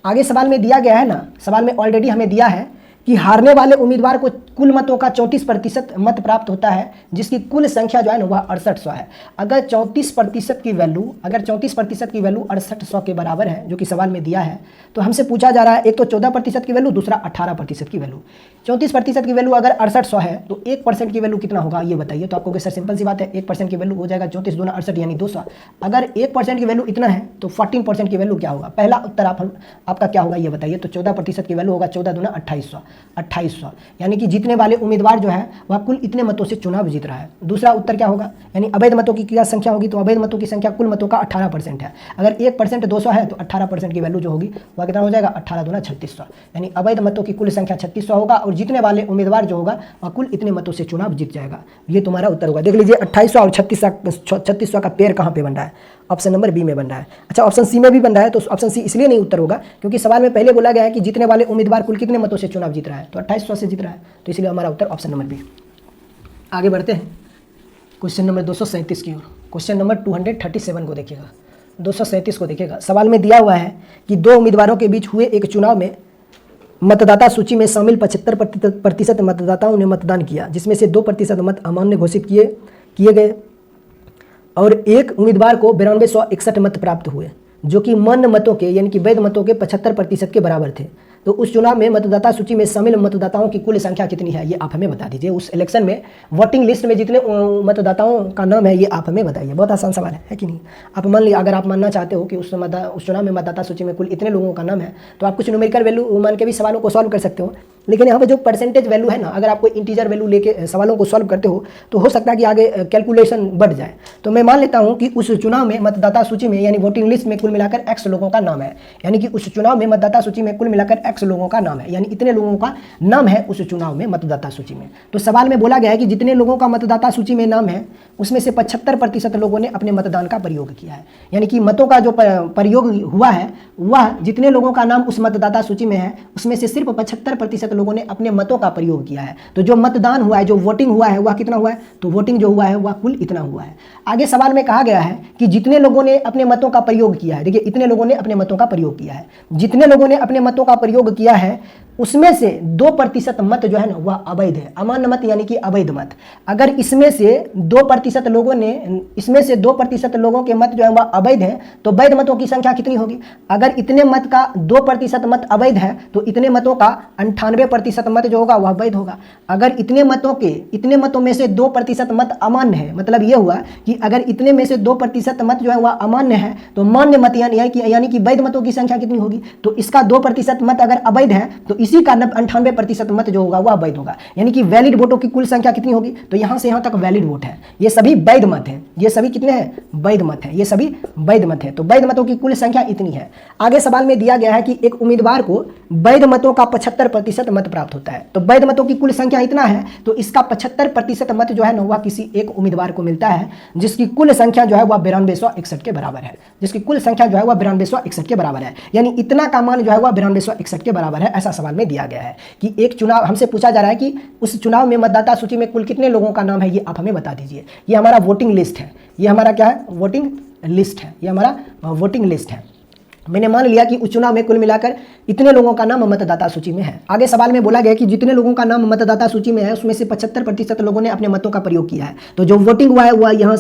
आगे सवाल में दिया गया है ना, सवाल में ऑलरेडी हमें दिया है कि हारने वाले उम्मीदवार को कुल मतों का 34% मत प्राप्त होता है, जिसकी कुल संख्या जो है ना वह 6800 है। अगर 34% की वैल्यू 6800 के बराबर है, जो कि सवाल में दिया है, तो हमसे पूछा जा रहा है एक तो 14% की वैल्यू, दूसरा 18% की वैल्यू। 34% की वैल्यू अगर 6800 है तो 1% की वैल्यू कितना होगा ये बताइए। तो आपको सर सिंपल सी बात है, 1% की वैल्यू हो जाएगा 34 दूना 68 यानी 200। अगर 1% की वैल्यू इतना है तो 14% की वैल्यू क्या होगा। पहला उत्तर आपका क्या होगा ये बताइए। तो 14% की वैल्यू होगा 14 दूना 2800, यानी कि जीतने वाले उम्मीदवार जो है वह कुल इतने मतों से चुनाव जीत रहा है। दूसरा उत्तर क्या होगा, यानी अवैध मतों की क्या संख्या होगी। तो अवैध मतों की संख्या कुल मतों का 18% है। अगर 1% 200 है तो 18% की वैल्यू जो होगी वह कितना हो जाएगा, 18 दूना 3600, यानी अवैध मतों की कुल संख्या 3600 होगा और जीतने वाले उम्मीदवार जो होगा वह कुल इतने मतों से चुनाव जीत जाएगा। ये तुम्हारा उत्तर होगा। देख लीजिए 2800 और 3600 का पेयर कहाँ पे बन रहा है, ऑप्शन नंबर बी में बन रहा है। अच्छा, ऑप्शन सी में भी बन रहा है, तो ऑप्शन सी इसलिए नहीं उत्तर होगा क्योंकि सवाल में पहले बोला गया है कि जीतने वाले उम्मीदवार कुल कितने मतों से चुनाव जीत रहा है, तो 2800 से जीत रहा है, तो इसलिए हमारा उत्तर ऑप्शन नंबर बी। आगे बढ़ते हैं क्वेश्चन नंबर 237 की ओर। क्वेश्चन नंबर 237 को देखिएगा, 237 को देखिएगा। सवाल में दिया हुआ है कि दो उम्मीदवारों के बीच हुए एक चुनाव में मतदाता सूची में शामिल 75% मतदाताओं ने मतदान किया, जिसमें से 2% मत अमान्य घोषित किए गए और एक उम्मीदवार को 9261 मत प्राप्त हुए, जो कि मान्य मतों के यानी कि वैध मतों के 75% के बराबर थे। तो उस चुनाव में मतदाता सूची में शामिल मतदाताओं की कुल संख्या कितनी है, ये आप हमें बता दीजिए। उस इलेक्शन में वोटिंग लिस्ट में जितने मतदाताओं का नाम है ये आप हमें बताइए। बहुत आसान सवाल है कि नहीं। आप मान लीजिए, अगर आप मानना चाहते हो कि उस चुनाव में मतदाता सूची में कुल इतने लोगों का नाम है, तो आप कुछ न्यूमेरिकल वैल्यू मान के भी सवालों को सॉल्व कर सकते हो। लेकिन यहाँ पर जो परसेंटेज वैल्यू है ना, अगर आप कोई इंटीजर वैल्यू लेके सवालों को सॉल्व करते हो तो हो सकता है कि आगे कैलकुलेशन बढ़ जाए। तो मैं मान लेता हूँ कि उस चुनाव में मतदाता सूची में यानी वोटिंग लिस्ट में कुल मिलाकर x लोगों का नाम है, यानी कि उस चुनाव में मतदाता सूची में कुल मिलाकर x लोगों का नाम है, यानी इतने लोगों का नाम है उस चुनाव में मतदाता सूची में। तो सवाल में बोला गया है कि जितने लोगों का मतदाता सूची में नाम है उसमें से 75% लोगों ने अपने मतदान का प्रयोग किया है, यानी कि मतों का जो प्रयोग हुआ है वह जितने लोगों का नाम उस मतदाता सूची में है उसमें से सिर्फ 75% लोगों ने अपने मतों का प्रयोग किया है। तो जो मतदान हुआ है, जो वोटिंग हुआ है, वह कितना हुआ है? तो वोटिंग जो हुआ है वह कुल इतना हुआ है। आगे सवाल में कहा गया है कि जितने लोगों ने अपने मतों का प्रयोग किया है, देखिए इतने लोगों ने अपने मतों का प्रयोग किया है, जितने लोगों ने अपने मतों का प्रयोग किया है उसमें से 2% मत जो है ना वह अवैध है, अमान्य मत यानी कि अवैध मत। अगर इसमें से 2% लोगों ने, इसमें से 2% लोगों के मत जो है वह अवैध है, तो वैध मतों की संख्या कितनी होगी? अगर इतने मत का 2% मत अवैध है तो इतने मतों का 98% मत जो होगा वह वैध होगा। अगर इतने मतों में से 2% मत अमान्य है, मतलब यह हुआ कि अगर इतने में से 2% मत जो है वह अमान्य है तो मान्य मत यानी कि वैध मतों की संख्या कितनी होगी? तो इसका 2% मत अगर अवैध है तो इसी का 98% मत जो होगा वह वैध होगा, यानी कि वैलिड वोटों की कुल संख्या कितनी होगी? तो यहां से यहां तक वैलिड वोट है, ये सभी वैध मत हैं। ये सभी कितने हैं? वैध मत हैं, ये सभी वैध मत हैं। तो वैध मतों की कुल संख्या इतनी है। आगे सवाल में दिया गया है कि एक उम्मीदवार को वैध मतों का 75% मत प्राप्त होता है। तो वैध मतों की कुल संख्या इतना है, तो इसका 75% मत जो है ना वह किसी एक उम्मीदवार को मिलता है, जिसकी कुल संख्या जो है वह 9261 के बराबर है। जिसकी कुल संख्या जो है वह 9261 के बराबर है, यानी इतना का मान जो है वह 9261 के बराबर है। ऐसा सवाल में दिया गया है कि एक चुनाव, हमसे पूछा जा रहा है कि उस चुनाव में मतदाता सूची में कुल कितने लोगों का नाम है, ये आप हमें बता दीजिए। ये हमारा वोटिंग लिस्ट है, ये हमारा क्या है? वोटिंग लिस्ट है, ये हमारा वोटिंग लिस्ट है। मैंने मान लिया कि उस चुनाव में कुल मिलाकर इतने लोगों का नाम मतदाता सूची में है। आगे सवाल में बोला गया कि जितने लोगों का नाम मतदाता सूची में है उसमें से 75% लोगों ने अपने मतों का प्रयोग किया है। तो जो वोटिंग हुआ है वह यहाँ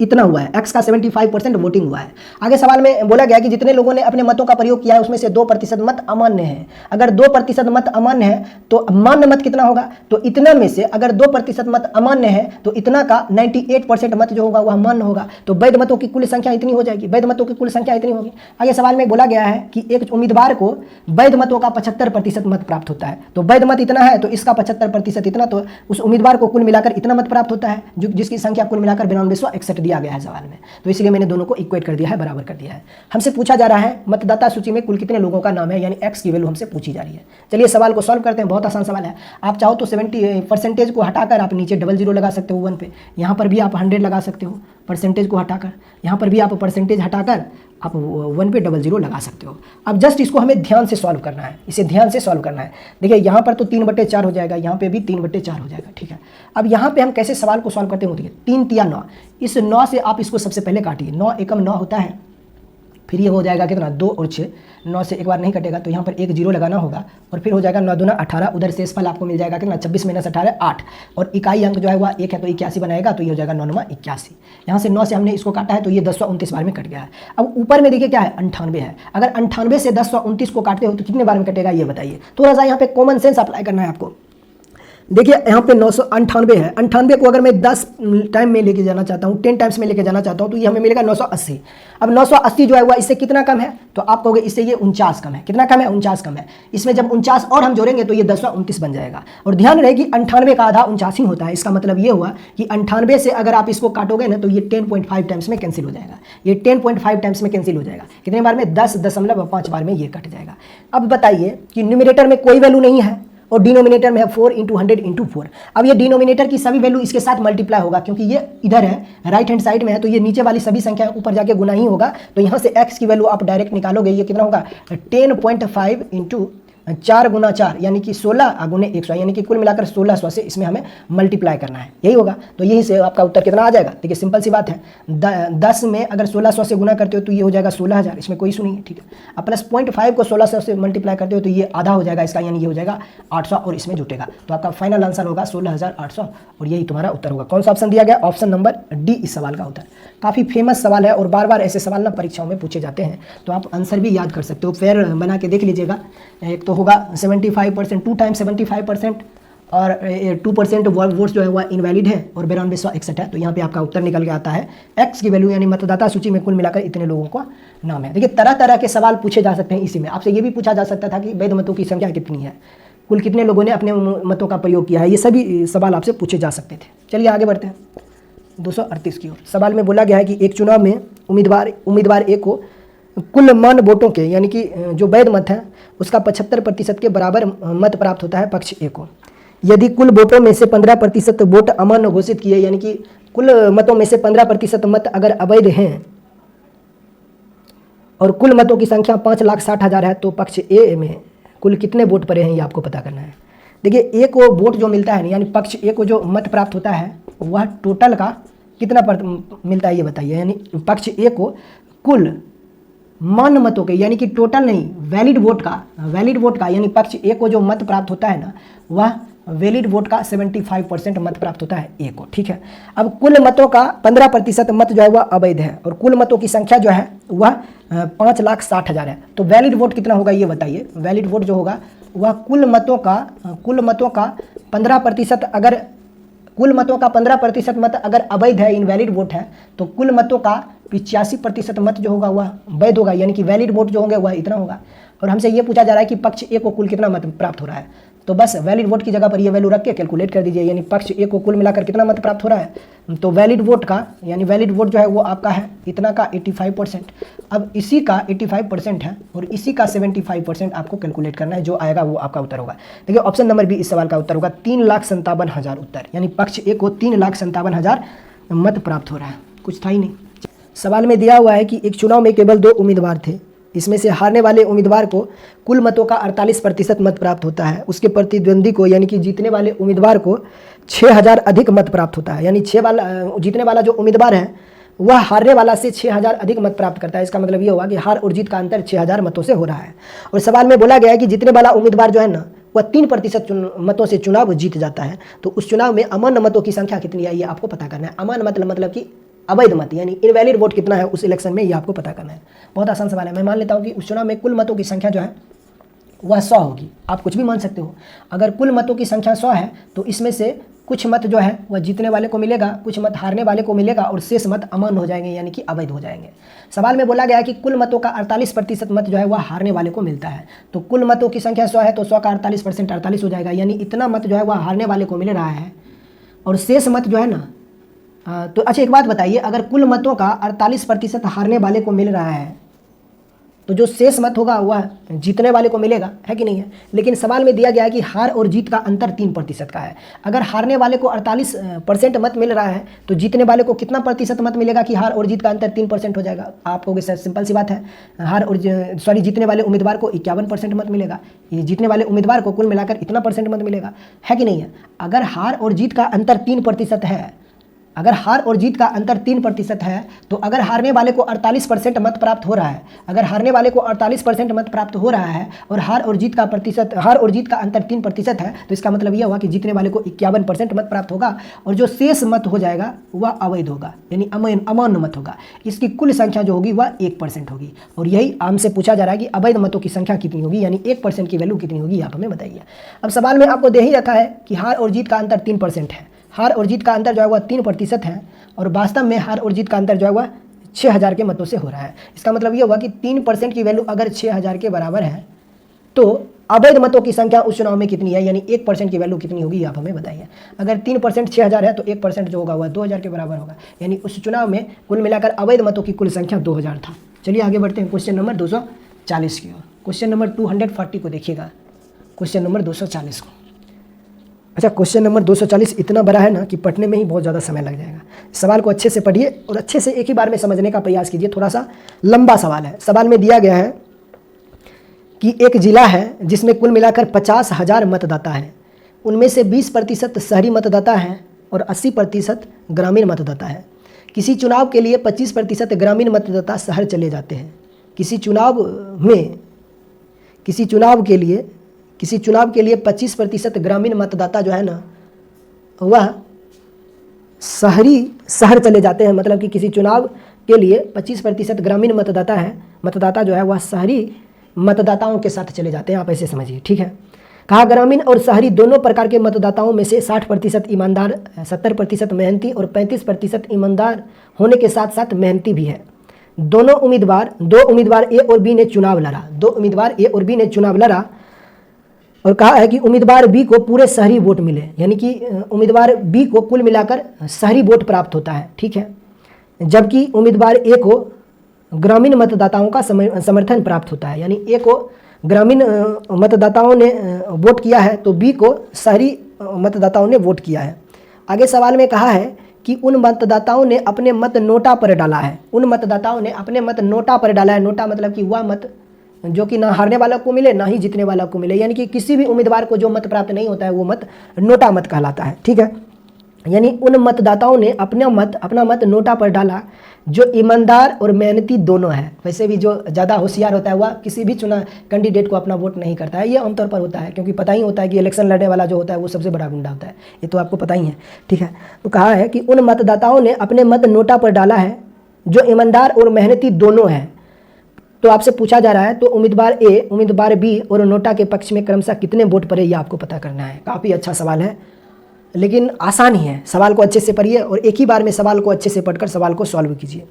इतना हुआ है, एक्स का 75% वोटिंग हुआ है। आगे सवाल में बोला गया कि जितने लोगों ने अपने मतों का प्रयोग किया है उसमें से 2% मत अमान्य है। अगर 2% मत अमान्य है तो मान्य मत कितना होगा? तो इतना में से अगर 2% मत अमान्य है तो इतना का 98% मत जो होगा वह मान्य होगा। तो वैध मतों की कुल संख्या इतनी हो जाएगी, वैध मतों की कुल संख्या इतनी होगी। आगे सवाल में बोला गया है कि एक उम्मीदवार को वैध मतों का 75% मत प्राप्त होता है। तो वैध मत इतना है तो इसका 75% इतना, तो उस उम्मीदवार को कुल मिलाकर इतना मत प्राप्त होता है, जिसकी संख्या कुल मिलाकर 9261 दिया गया है सवाल में। तो इसलिए मैंने दोनों को इक्वेट कर दिया है, बराबर कर दिया है। हमसे पूछा जा रहा है मतदाता सूची में कुल कितने लोगों का नाम है, यानी एक्स की वैल्यू हमसे पूछी जा रही है। चलिए सवाल को सॉल्व करते हैं, बहुत आसान सवाल है। आप चाहो तो 70% को हटाकर आप नीचे 00 लगा सकते हो 1 पे, यहाँ पर भी आप 100 लगा सकते हो परसेंटेज को हटाकर, यहाँ पर भी आप परसेंटेज हटाकर आप 1 पे 00 लगा सकते हो। अब जस्ट इसको हमें ध्यान से सॉल्व करना है, इसे ध्यान से सॉल्व करना है। देखिए यहाँ पर तो 3/4 हो जाएगा, यहाँ पे भी 3/4 हो जाएगा, ठीक है। अब यहाँ पे हम कैसे सवाल को सॉल्व करते हैं? देखिए 3 तिया 9, इस 9 से आप इसको सबसे पहले काटिए। 9 एकम 9 होता है, फिर ये हो जाएगा कितना? 2 और 6, 9 से एक बार नहीं कटेगा तो यहाँ पर 1 0 लगाना होगा, और फिर हो जाएगा 9 दूना 18। उधर शेषफल आपको मिल जाएगा कितना? 26 - 18 8, और इकाई अंक जो है वह 1 है तो 81 बनाएगा, तो ये हो जाएगा 9 9 81। यहाँ से 9 से हमने इसको काटा है तो ये 1029 बार में कट गया है। अब ऊपर में देखिए क्या है? 98 है। अगर 98 से 1029 को काटते हो तो कितने बार में कटेगा ये बताइए। थोड़ा सा यहाँ पे कॉमन सेंस अप्लाई करना है आपको। देखिए यहाँ पे 998 है, 98 को अगर मैं 10 टाइम में लेके जाना चाहता हूँ, 10 टाइम्स में लेके जाना चाहता हूँ तो ये हमें मिलेगा 980। अब 980 जो है वह इससे कितना कम है? तो आप कहोगे इससे ये 49 कम है। कितना कम है? 49 कम है। इसमें जब 49 और हम जोड़ेंगे तो ये 1029 बन जाएगा। और ध्यान रहे कि 98 का आधा 49 ही होता है। इसका मतलब ये हुआ कि 98 से अगर आप इसको काटोगे ना तो ये 10.5 टाइम्स में कैंसिल हो जाएगा। ये 10.5 टाइम्स में कैंसिल हो जाएगा। कितने बार में? 10.5 बार में ये कट जाएगा। अब बताइए कि न्यूमरेटर में कोई वैल्यू नहीं है और डिनोमिनेटर में है 4 × 100 × 4। अब ये डिनोमिनेटर की सभी वैल्यू इसके साथ मल्टीप्लाई होगा, क्योंकि ये इधर है राइट हैंड साइड में है, तो ये नीचे वाली सभी संख्या ऊपर जाके गुना ही होगा। तो यहाँ से x की वैल्यू आप डायरेक्ट निकालोगे, ये कितना होगा? 10.5 × 4 × 4 यानी कि 16 × 100, यानी कि कुल मिलाकर 1600 से इसमें हमें मल्टीप्लाई करना है, यही होगा। तो यही से आपका उत्तर कितना आ जाएगा? देखिए सिंपल सी बात है, 10 में अगर 1600 से गुना करते हो तो ये हो जाएगा 16000, इसमें कोई इशू नहीं है, ठीक है। अब प्लस 0.5 को 1600 से मल्टीप्लाई करते हो तो ये आधा हो जाएगा इसका, यानी ये हो जाएगा 800 और इसमें जुटेगा। तो आपका फाइनल आंसर होगा 16800 और यही तुम्हारा उत्तर होगा। कौन सा ऑप्शन दिया गया? ऑप्शन नंबर डी इस सवाल का उत्तर। काफ़ी फेमस सवाल है और बार बार ऐसे सवाल ना परीक्षाओं में पूछे जाते हैं, तो आप आंसर भी याद कर सकते हो। पेयर बना के देख लीजिएगा। एक तो होगा 75%, 2 टाइम्स 75%, और 2% वोट्स जो है वह इनवैलिड है और 9261 है। तो यहाँ पे आपका उत्तर निकल के आता है एक्स की वैल्यू, यानी मतदाता सूची में कुल मिलाकर इतने लोगों का नाम है। देखिए तरह तरह के सवाल पूछे जा सकते हैं इसी में। आपसे ये भी पूछा जा सकता था कि वैध मतों की संख्या कितनी है, कुल कितने लोगों ने अपने मतों का प्रयोग किया है, ये सभी सवाल आपसे पूछे जा सकते थे। चलिए आगे बढ़ते हैं 238 की ओर। सवाल में बोला गया है कि एक चुनाव में उम्मीदवार ए को कुल मान वोटों के, यानी कि जो वैध मत है उसका 75% के बराबर मत प्राप्त होता है पक्ष ए को। यदि कुल वोटों में से 15% वोट अमान्य घोषित किए, यानी कि कुल मतों में से 15% मत अगर अवैध हैं और कुल मतों की संख्या 5,60,000 है तो पक्ष ए में कुल कितने वोट पड़े हैं ये आपको पता करना है। देखिए ए को वोट जो मिलता है यानी पक्ष ए को जो मत प्राप्त होता है वह टोटल का कितना मिलता है ये बताइए। यानी पक्ष ए को कुल मान्य मतों के यानी कि टोटल नहीं वैलिड वोट का यानी पक्ष ए को जो मत प्राप्त होता है ना वह वैलिड वोट का 75% मत प्राप्त होता है ए को। ठीक है, अब कुल मतों का 15% मत जो है वह अवैध है और कुल मतों की संख्या जो है वह 5,60,000 है। तो वैलिड वोट कितना होगा ये बताइए। वैलिड वोट जो होगा वह कुल मतों का 15% अगर कुल मतों का 15% मत अगर अवैध है, इनवैलिड वोट है, तो कुल मतों का 85% मत जो होगा वह वैध होगा, यानी कि वैलिड वोट जो होंगे वह इतना होगा। और हमसे ये पूछा जा रहा है कि पक्ष ए को कुल कितना मत प्राप्त हो रहा है, तो बस वैलिड वोट की जगह पर ये वैल्यू रख के कैलकुलेट कर दीजिए। यानी पक्ष ए को कुल मिलाकर कितना मत प्राप्त हो रहा है, तो वैलिड वोट का यानी वैलिड वोट जो है वो आपका है इतना का 85%। अब इसी का 85% है और इसी का 75% आपको कैलकुलेट करना है, जो आएगा वो आपका उत्तर होगा। देखिए ऑप्शन नंबर बी इस सवाल का उत्तर होगा 3,57,000 उत्तर, यानी पक्ष ए को 3,57,000 मत प्राप्त हो रहा है, कुछ था ही नहीं। सवाल में दिया हुआ है कि एक चुनाव में केवल 2 उम्मीदवार थे, इसमें से हारने वाले उम्मीदवार को कुल मतों का 48% मत प्राप्त होता है, उसके प्रतिद्वंदी को यानी कि जीतने वाले उम्मीदवार को 6,000 अधिक मत प्राप्त होता है। यानी जीतने वाला जो उम्मीदवार है वह हारने वाला से 6,000 अधिक मत प्राप्त करता है। इसका मतलब ये होगा कि हार और जीत का अंतर 6,000 मतों से हो रहा है। और सवाल में बोला गया है कि जीतने वाला उम्मीदवार जो है ना वह 3% मतों से चुनाव जीत जाता है, तो उस चुनाव में अमान्य मतों की संख्या कितनी है ये आपको पता करना है। अमान्य मतलब कि अवैध मत यानी इनवैलिड वोट कितना है उस इलेक्शन में ये आपको पता करना है। बहुत आसान सवाल है। मैं मान लेता हूँ कि उस चुनाव में कुल मतों की संख्या जो है वह 100 होगी, आप कुछ भी मान सकते हो। अगर कुल मतों की संख्या 100 है तो इसमें से कुछ मत जो है वह जीतने वाले को मिलेगा, कुछ मत हारने वाले को मिलेगा और शेष मत अमान्य हो जाएंगे यानी कि अवैध हो जाएंगे। सवाल में बोला गया है कि कुल मतों का 48% मत जो है वह हारने वाले को मिलता है, तो कुल मतों की संख्या 100 है तो 100 का 48% 48 हो जाएगा, यानी इतना मत जो है वह हारने वाले को मिल रहा है और शेष मत जो है ना तो अच्छा एक बात बताइए, अगर कुल मतों का 48% हारने वाले को मिल रहा है तो जो शेष मत होगा वह जीतने वाले को मिलेगा, है कि नहीं है। लेकिन सवाल में दिया गया है कि हार और जीत का अंतर 3% का है। अगर हारने वाले को 48% मत मिल रहा है तो जीतने वाले को कितना प्रतिशत मत मिलेगा कि हार और जीत का अंतर 3% हो जाएगा। आप कहोगे सर सिंपल सी बात है, जीतने वाले उम्मीदवार को 51% मत मिलेगा, ये जीतने वाले उम्मीदवार को कुल मिलाकर इतना % मत मिलेगा, है कि नहीं है। अगर हार और जीत का अंतर 3% है, अगर हार और जीत का अंतर 3% है तो अगर हारने वाले को 48% मत प्राप्त हो रहा है, अगर हारने वाले को 48% मत प्राप्त हो रहा है और हार और जीत का अंतर 3% है तो इसका मतलब यह हुआ कि जीतने वाले को 51% मत प्राप्त होगा और जो शेष मत हो जाएगा वह अवैध होगा यानी अमान्य मत होगा। इसकी कुल संख्या जो होगी वह 1% होगी। और यही हमसे पूछा जा रहा है कि अवैध मतों की संख्या कितनी होगी, यानी 1% की वैल्यू कितनी होगी, आप हमें बताइए। अब सवाल में आपको दे ही रखा है कि हार और जीत का अंतर 3% है, हार और जीत का अंतर जो है वह 3% है और वास्तव में हार और जीत का अंतर जो है वह 6,000 के मतों से हो रहा है। इसका मतलब ये होगा कि 3% की वैल्यू अगर 6,000 के बराबर है तो अवैध मतों की संख्या उस चुनाव में कितनी है, यानी 1% की वैल्यू कितनी होगी आप हमें बताइए। अगर 3% 6,000 है तो 1% जो होगा वह 2,000 के बराबर होगा, यानी उस चुनाव में कुल मिलाकर अवैध मतों की कुल संख्या 2,000 था। चलिए आगे बढ़ते हैं क्वेश्चन नंबर 240 की ओर। क्वेश्चन नंबर 240 को देखिएगा, क्वेश्चन नंबर 240 को। अच्छा क्वेश्चन नंबर 240 इतना बड़ा है ना कि पढ़ने में ही बहुत ज़्यादा समय लग जाएगा। सवाल को अच्छे से पढ़िए और अच्छे से एक ही बार में समझने का प्रयास कीजिए, थोड़ा सा लंबा सवाल है। सवाल में दिया गया है कि एक जिला है जिसमें कुल मिलाकर 50,000 मतदाता हैं, उनमें से 20% शहरी मतदाता हैं और 80% ग्रामीण मतदाता है। किसी चुनाव के लिए 25% ग्रामीण मतदाता शहर चले जाते हैं। किसी चुनाव के लिए 25% ग्रामीण मतदाता जो है ना वह शहर चले जाते हैं, मतलब कि किसी चुनाव के लिए 25% ग्रामीण मतदाता जो है वह शहरी मतदाताओं के साथ चले जाते हैं, आप ऐसे समझिए, ठीक है। कहा ग्रामीण और शहरी दोनों प्रकार के मतदाताओं में से 60% ईमानदार, 70% मेहनती और 35% ईमानदार होने के साथ साथ मेहनती भी है। दो उम्मीदवार ए और बी ने चुनाव लड़ा और कहा है कि उम्मीदवार बी को पूरे शहरी वोट मिले, यानी कि उम्मीदवार बी को कुल मिलाकर शहरी वोट प्राप्त होता है, ठीक है, जबकि उम्मीदवार ए को ग्रामीण मतदाताओं का समर्थन प्राप्त होता है, यानी ए को ग्रामीण मतदाताओं ने वोट किया है तो बी को शहरी मतदाताओं ने वोट किया है। आगे सवाल में कहा है कि उन मतदाताओं ने अपने मत नोटा पर डाला है, नोटा मतलब कि वह मत जो कि ना हारने वाला को मिले ना ही जीतने वाला को मिले, यानी कि किसी भी उम्मीदवार को जो मत प्राप्त नहीं होता है वो मत नोटा मत कहलाता है। ठीक है, यानी उन मतदाताओं ने अपना मत नोटा पर डाला जो ईमानदार और मेहनती दोनों है। वैसे भी जो ज़्यादा होशियार होता है वह किसी भी चुना कैंडिडेट को अपना वोट नहीं करता है, ये आमतौर पर होता है, क्योंकि पता ही होता है कि इलेक्शन लड़ने वाला जो होता है वो सबसे बड़ा गुंडा होता है, ये तो आपको पता ही है। ठीक है, तो कहा है कि उन मतदाताओं ने अपने मत नोटा पर डाला है जो ईमानदार और मेहनती दोनों है। तो आपसे पूछा जा रहा है तो उम्मीदवार ए, उम्मीदवार बी और नोटा के पक्ष में क्रमशः कितने वोट पड़े, ये आपको पता करना है। काफ़ी अच्छा सवाल है, लेकिन आसान ही है। सवाल को अच्छे से पढ़िए और एक ही बार में सवाल को अच्छे से पढ़कर सवाल को सॉल्व कीजिए।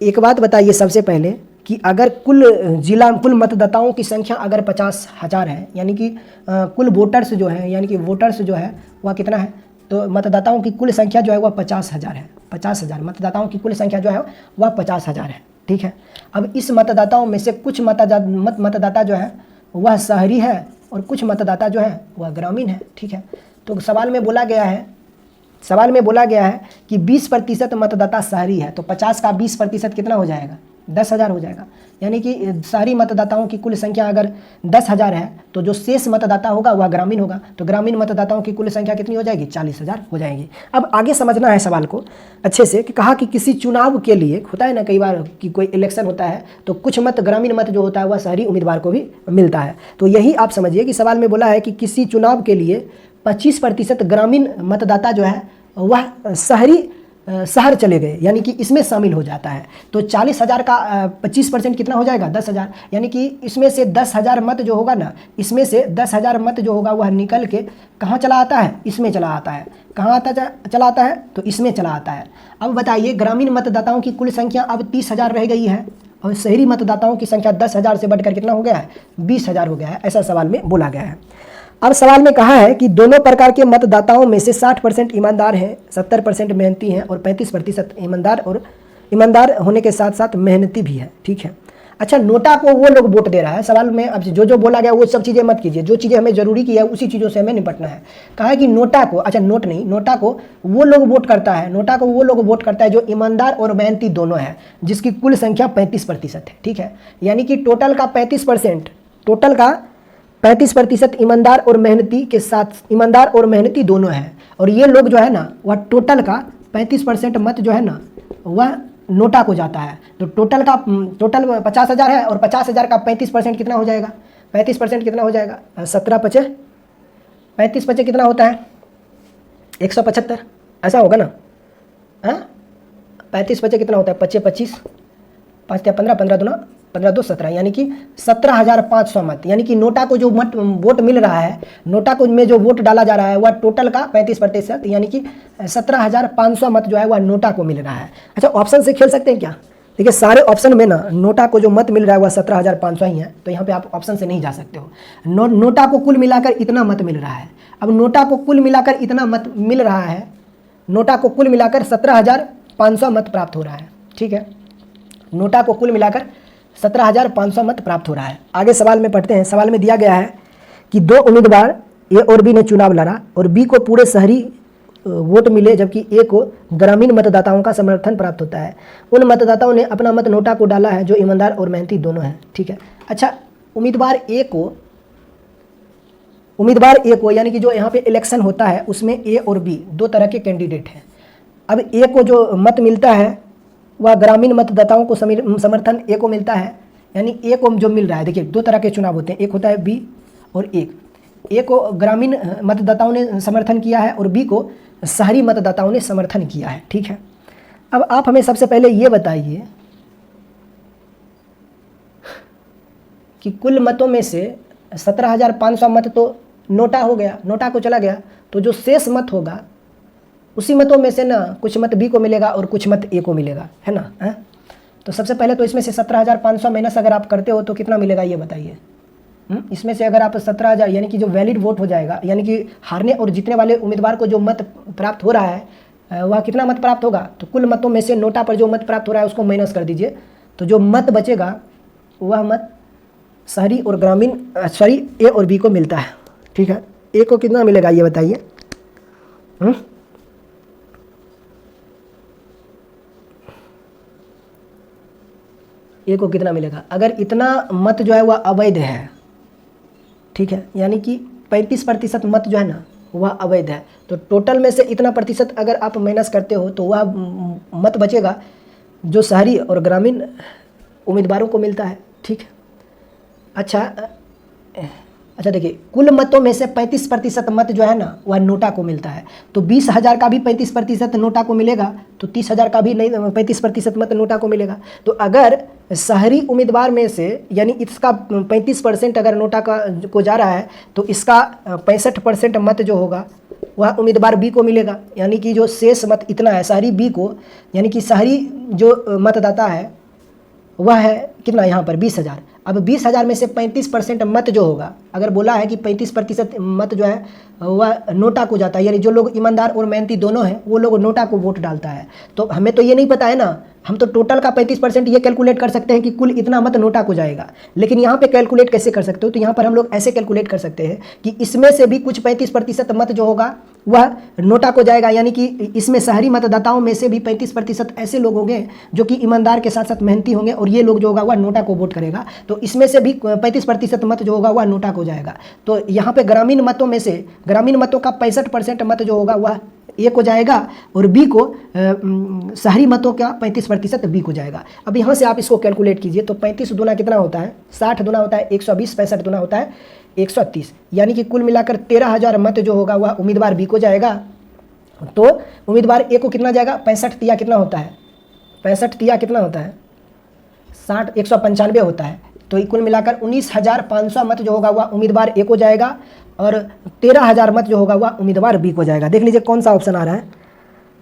एक बात बताइए सबसे पहले कि अगर कुल मतदाताओं की संख्या अगर 50,000 है, यानी कि कुल वोटर्स जो है, यानी कि वोटर्स जो है वह कितना है, तो मतदाताओं की कुल संख्या जो है वह 50,000 है। 50,000 मतदाताओं की कुल संख्या जो है वह 50,000 है। ठीक है, अब इस मतदाताओं में से कुछ मतदाता जो है वह शहरी है और कुछ मतदाता जो है वह ग्रामीण है। ठीक है, तो सवाल में बोला गया है कि 20% मतदाता शहरी है, तो 50 का 20% कितना हो जाएगा, 10,000 हो जाएगा। यानी कि शहरी मतदाताओं की कुल संख्या अगर 10,000 है तो जो शेष मतदाता होगा वह ग्रामीण होगा, तो ग्रामीण मतदाताओं की कुल संख्या कितनी हो जाएगी, 40,000 हो जाएगी। अब आगे समझना है सवाल को अच्छे से कि कहा कि किसी चुनाव के लिए होता है ना, कई बार कि कोई इलेक्शन होता है तो कुछ मत ग्रामीण मत जो होता है वह शहरी उम्मीदवार को भी मिलता है। तो यही आप समझिए कि सवाल में बोला है कि किसी चुनाव के लिए 25% ग्रामीण मतदाता जो है वह शहर चले गए, यानी कि इसमें शामिल हो जाता है। तो 40,000 का 25% कितना हो जाएगा, 10,000, यानी कि इसमें से 10,000 मत जो होगा ना, इसमें से 10,000 मत जो होगा वह निकल के कहाँ चला आता है, इसमें चला आता है। कहाँ चला आता है, तो इसमें चला आता है। अब बताइए ग्रामीण मतदाताओं की कुल संख्या अब 30,000 रह गई है और शहरी मतदाताओं की संख्या 10,000 से बढ़कर कितना हो गया है, 20,000 हो गया है, ऐसा सवाल में बोला गया है। अब सवाल में कहा है कि दोनों प्रकार के मतदाताओं में से 60% ईमानदार हैं, 70% मेहनती हैं और 35% ईमानदार होने के साथ साथ मेहनती भी है। ठीक है, अच्छा नोटा को वो लोग वोट दे रहा है। सवाल में अब जो बोला गया वो सब चीज़ें मत कीजिए, जो चीज़ें हमें जरूरी की है उसी चीज़ों से हमें निपटना है। कहा है कि नोटा को, अच्छा नोट नहीं, नोटा को वो लोग वोट करता है, नोटा को वो लोग वोट करता है जो ईमानदार और मेहनती दोनों है, जिसकी कुल संख्या 35% है। ठीक है, यानी कि टोटल का 35% ईमानदार और मेहनती दोनों हैं, और ये लोग जो है ना वह टोटल का 35% मत जो है ना वह नोटा को जाता है। तो टोटल 50,000 है और 50,000 का 35% कितना हो जाएगा, 35% कितना हो जाएगा, 35 कितना होता है, 175 ऐसा होगा ना। 35 कितना होता है, 25 5 या 15 15 दूना 15 2 17, यानी कि 17,500 मत, यानी कि नोटा को जो वोट मिल रहा है, नोटा को में जो वोट डाला जा रहा है वह टोटल का 35%, यानी कि 17,500 मत जो है वह नोटा को मिल रहा है। अच्छा ऑप्शन से खेल सकते हैं क्या, देखिए सारे ऑप्शन में ना नोटा को जो मत मिल रहा है वह 17,500 ही है, तो यहाँ पे आप ऑप्शन से नहीं जा सकते हो। नोटा को कुल मिलाकर इतना मत मिल रहा है। अब नोटा को कुल मिलाकर इतना मत मिल रहा है, नोटा को कुल मिलाकर 17,500 मत प्राप्त हो रहा है। ठीक है, नोटा को कुल मिलाकर 17,500 मत प्राप्त हो रहा है। आगे सवाल में पढ़ते हैं। सवाल में दिया गया है कि दो उम्मीदवार ए और बी ने चुनाव लड़ा और बी को पूरे शहरी वोट मिले जबकि ए को ग्रामीण मतदाताओं का समर्थन प्राप्त होता है। उन मतदाताओं ने अपना मत नोटा को डाला है जो ईमानदार और मेहनती दोनों हैं। ठीक है, अच्छा उम्मीदवार ए को यानी कि जो यहाँ पे इलेक्शन होता है उसमें ए और बी दो तरह के कैंडिडेट हैं। अब ए को जो मत मिलता है वह ग्रामीण मतदाताओं को समर्थन ए को मिलता है, यानी ए को जो मिल रहा है, देखिए दो तरह के चुनाव होते हैं, एक होता है बी और ए को ग्रामीण मतदाताओं ने समर्थन किया है और बी को शहरी मतदाताओं ने समर्थन किया है। ठीक है, अब आप हमें सबसे पहले ये बताइए कि कुल मतों में से 17,500 मत तो नोटा हो गया, नोटा को चला गया, तो जो शेष मत होगा उसी मतों में से ना कुछ मत बी को मिलेगा और कुछ मत ए को मिलेगा, है ना। है तो सबसे पहले तो इसमें से 17,500 माइनस अगर आप करते हो तो कितना मिलेगा ये बताइए। इसमें से अगर आप 17,000 यानी कि जो वैलिड वोट हो जाएगा, यानी कि हारने और जीतने वाले उम्मीदवार को जो मत प्राप्त हो रहा है वह कितना मत प्राप्त होगा, तो कुल मतों में से नोटा पर जो मत प्राप्त हो रहा है उसको माइनस कर दीजिए, तो जो मत बचेगा वह मत शहरी और ग्रामीण ए और बी को मिलता है। ठीक है, ए को कितना मिलेगा ये बताइए। ए को कितना मिलेगा? अगर इतना मत जो है वह अवैध है, ठीक है, यानी कि 35% मत जो है ना वह अवैध है, तो टोटल में से इतना प्रतिशत अगर आप माइनस करते हो तो वह मत बचेगा जो शहरी और ग्रामीण उम्मीदवारों को मिलता है, ठीक है। अच्छा देखिए, कुल मतों में से 35% मत जो है ना वह नोटा को मिलता है, तो 20,000 का भी 35% नोटा को मिलेगा, तो 30,000 का भी नहीं 35% मत नोटा को मिलेगा। तो अगर शहरी उम्मीदवार में से यानी इसका 35% अगर नोटा को जा रहा है, तो इसका 65% मत जो होगा वह उम्मीदवार बी को मिलेगा, यानी कि जो शेष मत इतना है शहरी बी को, यानी कि शहरी जो मतदाता है वह है कितना यहाँ पर 20,000। अब 20,000 में से 35% मत जो होगा, अगर बोला है कि 35% मत जो है वह नोटा को जाता है, यानी जो लोग ईमानदार और मेहनती दोनों हैं वो लोग नोटा को वोट डालता है। तो हमें तो ये नहीं पता है ना, हम तो टोटल का 35% ये कैलकुलेट कर सकते हैं कि कुल इतना मत नोटा को जाएगा, लेकिन यहाँ पे कैलकुलेट कैसे कर सकते हो? तो यहाँ पर हम लोग ऐसे कैलकुलेट कर सकते हैं कि इसमें से भी कुछ 35% मत जो होगा वह नोटा को जाएगा, यानी कि इसमें शहरी मतदाताओं में से भी 35% ऐसे लोग होंगे जो कि ईमानदार के साथ साथ मेहनती होंगे, और ये लोग जो होगा वह नोटा को वोट करेगा, तो इसमें से भी 35% मत जो होगा वह नोटा को जाएगा। तो यहाँ पे ग्रामीण मतों में से ग्रामीण मतों का 65% मत जो होगा वह ए को जाएगा, और बी को शहरी मतों का 35% बी को जाएगा। अब यहाँ से आप इसको कैलकुलेट कीजिए, तो 35 दुना कितना होता है? 60 दुना होता है 120, 65 दुना होता है 130, यानी कि कुल मिलाकर 13,000 मत जो होगा वह उम्मीदवार बी को जाएगा। तो उम्मीदवार ए को कितना जाएगा? 65 तिया कितना होता है? 65 तिया कितना होता है? 60 195 होता है, तो कुल मिलाकर 19,500 मत जो होगा वह उम्मीदवार ए को जाएगा, और 13,000 मत जो होगा वह उम्मीदवार बी को जाएगा। देख लीजिए कौन सा ऑप्शन आ रहा है,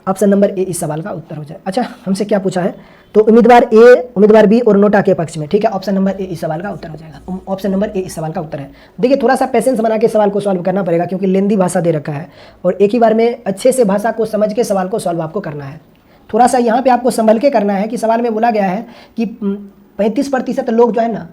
ऑप्शन नंबर ए इस सवाल का उत्तर हो जाए। अच्छा, हमसे क्या पूछा है? तो उम्मीदवार ए, उम्मीदवार बी और नोटा के पक्ष में, ठीक है, ऑप्शन नंबर ए इस सवाल का उत्तर हो जाएगा। ऑप्शन नंबर ए इस सवाल का उत्तर है। देखिए थोड़ा सा पेशेंस बना के सवाल को सॉल्व करना पड़ेगा, क्योंकि लेंदी भाषा दे रखा है, और एक ही बार में अच्छे से भाषा को समझ के सवाल को सॉल्व आपको करना है। थोड़ा सा यहाँ पे आपको संभल के करना है कि सवाल में बोला गया है कि 35% लोग जो है ना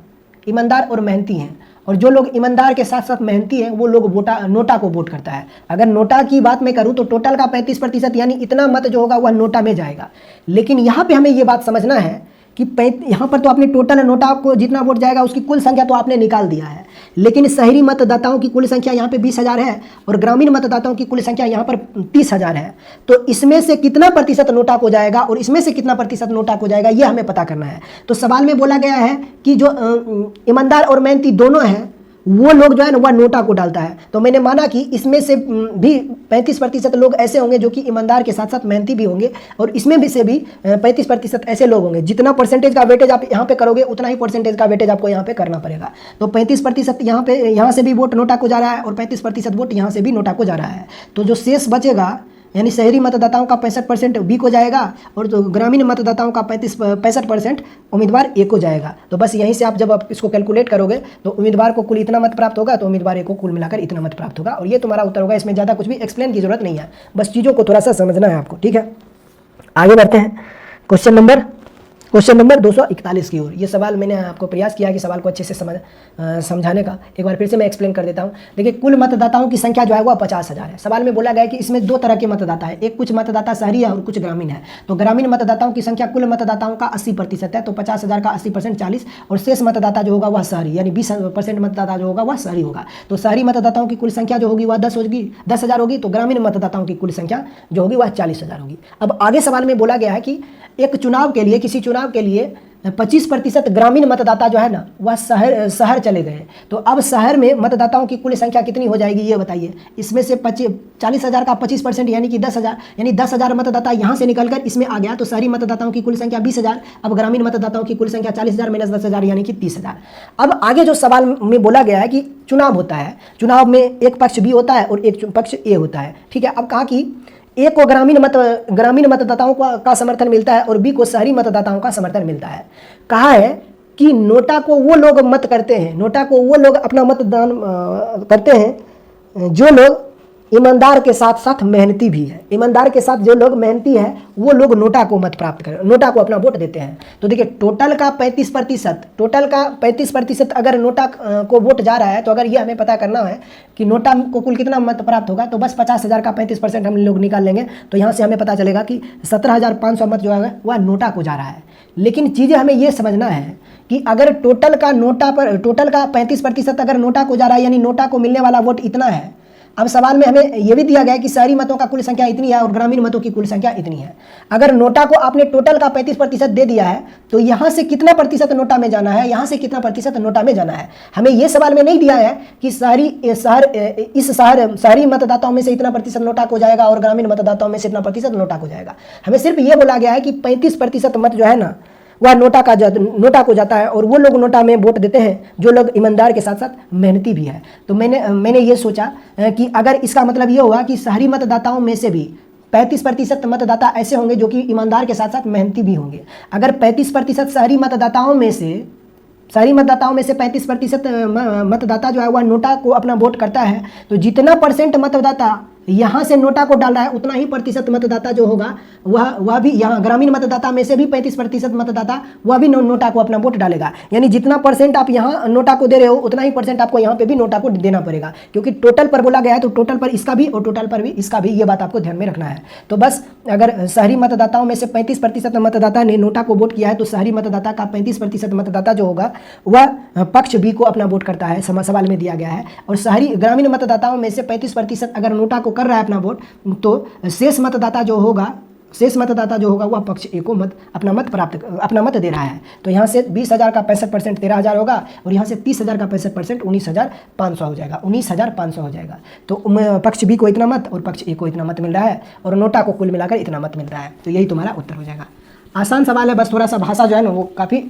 ईमानदार और मेहनती हैं, और जो लोग ईमानदार के साथ साथ मेहनती हैं वो लोग नोटा को वोट करता है। अगर नोटा की बात मैं करूं तो टोटल का 35% यानी इतना मत जो होगा वह नोटा में जाएगा, लेकिन यहाँ पे हमें ये बात समझना है कि यहाँ पर तो आपने टोटल नोटा को जितना वोट जाएगा उसकी कुल संख्या तो आपने निकाल दिया है, लेकिन शहरी मतदाताओं की कुल संख्या यहाँ पे 20,000 है और ग्रामीण मतदाताओं की कुल संख्या यहाँ पर 30,000 है। तो इसमें से कितना प्रतिशत नोटा को जाएगा और इसमें से कितना प्रतिशत नोटा को जाएगा ये हमें पता करना है। तो सवाल में बोला गया है कि जो ईमानदार और मेहनती दोनों हैं वो लोग जो है ना वह नोटा को डालता है, तो मैंने माना कि इसमें से भी 35% लोग ऐसे होंगे जो कि ईमानदार के साथ साथ मेहनती भी होंगे, और इसमें भी से भी 35% ऐसे लोग होंगे। जितना परसेंटेज का वेटेज आप यहाँ पे करोगे उतना ही परसेंटेज का वेटेज आपको यहाँ पे करना पड़ेगा। तो 35% यहाँ से भी वोट नोटा को जा रहा है और 35% वोट यहाँ से भी नोटा को जा रहा है। तो जो शेष बचेगा यानी शहरी मतदाताओं का 65% बी को जाएगा और जो ग्रामीण मतदाताओं का 65% उम्मीदवार ए को जाएगा। तो बस यहीं से आप जब आप इसको कैलकुलेट करोगे तो उम्मीदवार को कुल इतना मत प्राप्त होगा, तो उम्मीदवार ए को कुल मिलाकर इतना मत प्राप्त होगा, और ये तुम्हारा उत्तर होगा। इसमें ज़्यादा कुछ भी एक्सप्लेन की जरूरत नहीं है, बस चीज़ों को थोड़ा सा समझना है आपको, ठीक है। आगे बढ़ते हैं क्वेश्चन नंबर 241 की ओर। ये सवाल मैंने आपको प्रयास किया कि सवाल को अच्छे से समझाने का। एक बार फिर से मैं एक्सप्लेन कर देता हूँ। देखिए कुल मतदाताओं की संख्या जो है वह 50,000 है। सवाल में बोला गया है कि इसमें दो तरह के मतदाता है, एक कुछ मतदाता शहरी है और कुछ ग्रामीण है। तो ग्रामीण मतदाताओं की संख्या कुल मतदाताओं का 80% है, तो 50,000 का 80% 40, और शेष मतदाता जो होगा वह शहरी यानी 20% मतदाता जो होगा वह शहरी होगा। तो शहरी मतदाताओं की कुल संख्या जो होगी वह 10,000 होगी, तो ग्रामीण मतदाताओं की कुल संख्या जो होगी वह 40,000 होगी। अब आगे सवाल में बोला गया है कि एक चुनाव के लिए, किसी चुनाव के लिए 25% ग्रामीण मतदाता जो है ना वह शहर चले गए। तो अब शहर में मतदाताओं की कुल संख्या कितनी हो जाएगी ये बताइए। इसमें से 40,000 का 25% यानी कि 10,000, यानी 10,000 मतदाता यहाँ से निकलकर इसमें आ गया, तो शहरी मतदाताओं की कुल संख्या 20,000। अब ग्रामीण मतदाताओं की कुल संख्या 40,000 माइनस 10,000 यानी कि 30,000। अब आगे जो सवाल में बोला गया है कि चुनाव होता है, चुनाव में एक पक्ष बी होता है और एक पक्ष ए होता है, ठीक है। अब कहा कि ए को ग्रामीण मतदाताओं का समर्थन मिलता है और बी को शहरी मतदाताओं का समर्थन मिलता है। कहा है कि नोटा को वो लोग मत करते हैं, नोटा को वो लोग अपना मतदान करते हैं जो लोग ईमानदार के साथ साथ मेहनती भी है। ईमानदार के साथ जो लोग मेहनती है वो लोग नोटा को मत प्राप्त करें, नोटा को अपना वोट देते हैं। तो देखिए टोटल का 35% अगर नोटा को वोट जा रहा है, तो अगर ये हमें पता करना है कि नोटा को कुल कितना मत प्राप्त होगा, तो बस 50,000 का 35% हम लोग निकाल लेंगे। तो यहाँ से हमें पता चलेगा कि 17,500 मत जो है वह नोटा को जा रहा है। लेकिन चीज़ें हमें ये समझना है कि अगर टोटल का 35% अगर नोटा को जा रहा है, यानी नोटा को मिलने वाला वोट इतना है। अब सवाल में हमें यह भी दिया गया है कि शहरी मतों का कुल संख्या इतनी है और ग्रामीण मतों की कुल संख्या इतनी है। अगर नोटा को आपने टोटल का 35% दे दिया है तो यहाँ से कितना प्रतिशत नोटा में जाना है, यहाँ से कितना प्रतिशत नोटा में जाना है। हमें यह सवाल में नहीं दिया है कि शहरी मतदाताओं में से इतना प्रतिशत नोटा को जाएगा और ग्रामीण मतदाताओं में से इतना प्रतिशत नोटा को जाएगा। हमें सिर्फ ये बोला गया है कि 35% मत जो है ना वह नोटा को जाता है, और वो लोग नोटा में वोट देते हैं जो लोग ईमानदार के साथ साथ मेहनती भी है। तो मैंने ये सोचा कि अगर इसका मतलब ये हुआ कि शहरी मतदाताओं में से भी 35% मतदाता ऐसे होंगे जो कि ईमानदार के साथ साथ मेहनती भी होंगे। अगर 35% शहरी मतदाताओं में से 35% मतदाता जो है वह नोटा को अपना वोट करता है, तो जितना % मतदाता यहाँ से नोटा को डाल रहा है उतना ही प्रतिशत मतदाता जो होगा वह भी यहाँ ग्रामीण मतदाता में से भी 35% मतदाता वह भी नोटा को अपना वोट डालेगा। यानी जितना % आप यहाँ नोटा को दे रहे हो उतना ही % आपको यहाँ पे भी नोटा को देना पड़ेगा, क्योंकि टोटल पर बोला गया है तो टोटल पर इसका भी और टोटल पर भी इसका भी, ये बात आपको ध्यान में रखना है। तो बस अगर शहरी मतदाताओं में से 35% मतदाता ने नोटा को वोट किया है तो शहरी मतदाता का 35% मतदाता जो होगा वह पक्ष बी को अपना वोट करता है, सवाल में दिया गया है। और ग्रामीण मतदाताओं में से 35% अगर नोटा को कर रहा है अपना वोट, तो शेष मतदाता जो होगा वह पक्ष ए को अपना मत दे रहा है। तो यहाँ से 20,000 का 65% 13,000 होगा और यहाँ से 30,000 का 65% 19,500 हो जाएगा, 19,500 हो जाएगा। तो पक्ष बी को इतना मत और पक्ष ए को इतना मत मिल रहा है और नोटा को कुल मिलाकर इतना मत मिल रहा है। तो यही तुम्हारा उत्तर हो जाएगा। आसान सवाल है, बस थोड़ा सा भाषा जो है ना वो काफ़ी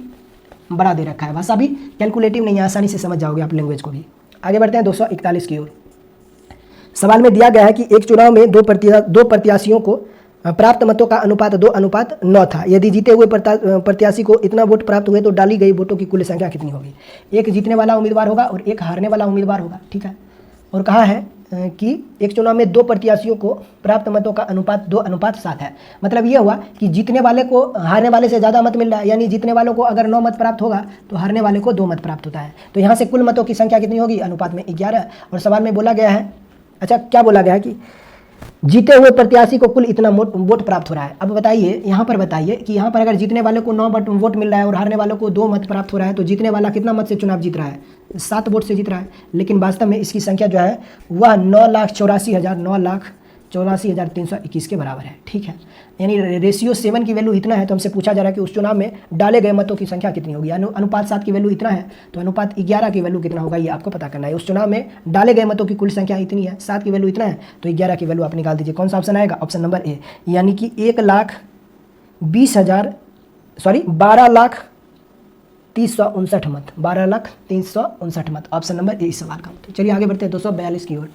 बड़ा दे रखा है, भाषा भी कैलकुलेटिव नहीं है, आसानी से समझ जाओगे आप लैंग्वेज को भी। आगे बढ़ते हैं 241 की ओर। सवाल में दिया गया है कि एक चुनाव में दो प्रत्याशियों को प्राप्त मतों का अनुपात 2:9 था। यदि जीते हुए प्रत्याशी को इतना वोट प्राप्त हुए तो डाली गई वोटों की कुल संख्या कितनी होगी। एक जीतने वाला उम्मीदवार होगा और एक हारने वाला उम्मीदवार होगा, ठीक है। और कहा है कि एक चुनाव में 2 प्रत्याशियों को प्राप्त मतों का अनुपात 2:7 है। मतलब ये हुआ कि जीतने वाले को हारने वाले से ज़्यादा मत मिल रहा है, यानी जीतने वालों को अगर 9 मत प्राप्त होगा तो हारने वाले को 2 मत प्राप्त होता है। तो यहाँ से कुल मतों की संख्या कितनी होगी, अनुपात में 11। और सवाल में बोला गया है, अच्छा क्या बोला गया है कि जीते हुए प्रत्याशी को कुल इतना वोट प्राप्त हो रहा है। अब बताइए, यहाँ पर बताइए कि यहाँ पर अगर जीतने वाले को 9 वोट मिल रहा है और हारने वालों को 2 मत प्राप्त हो रहा है, तो जीतने वाला कितना मत से चुनाव जीत रहा है, 7 वोट से जीत रहा है। लेकिन वास्तव में इसकी संख्या जो है वह 9,84,321 के बराबर है, ठीक है। यानी रेशियो 7 की वैल्यू इतना है, तो हमसे पूछा जा रहा है कि उस चुनाव में डाले गए मतों की संख्या कितनी होगी। अनुपात 7 की वैल्यू इतना है तो अनुपात 11 की वैल्यू कितना होगा ये आपको पता करना है। उस चुनाव में डाले गए मतों की कुल संख्या इतनी है, 7 की वैल्यू इतना है, तो 11 की वैल्यू आप निकाल दीजिए। कौन सा ऑप्शन आएगा, ऑप्शन नंबर ए, यानी कि 12,30,359 मत, 12,30,359 मत, ऑप्शन नंबर ए इस सवाल का। तो चलिए आगे बढ़ते हैं 242 की ओर।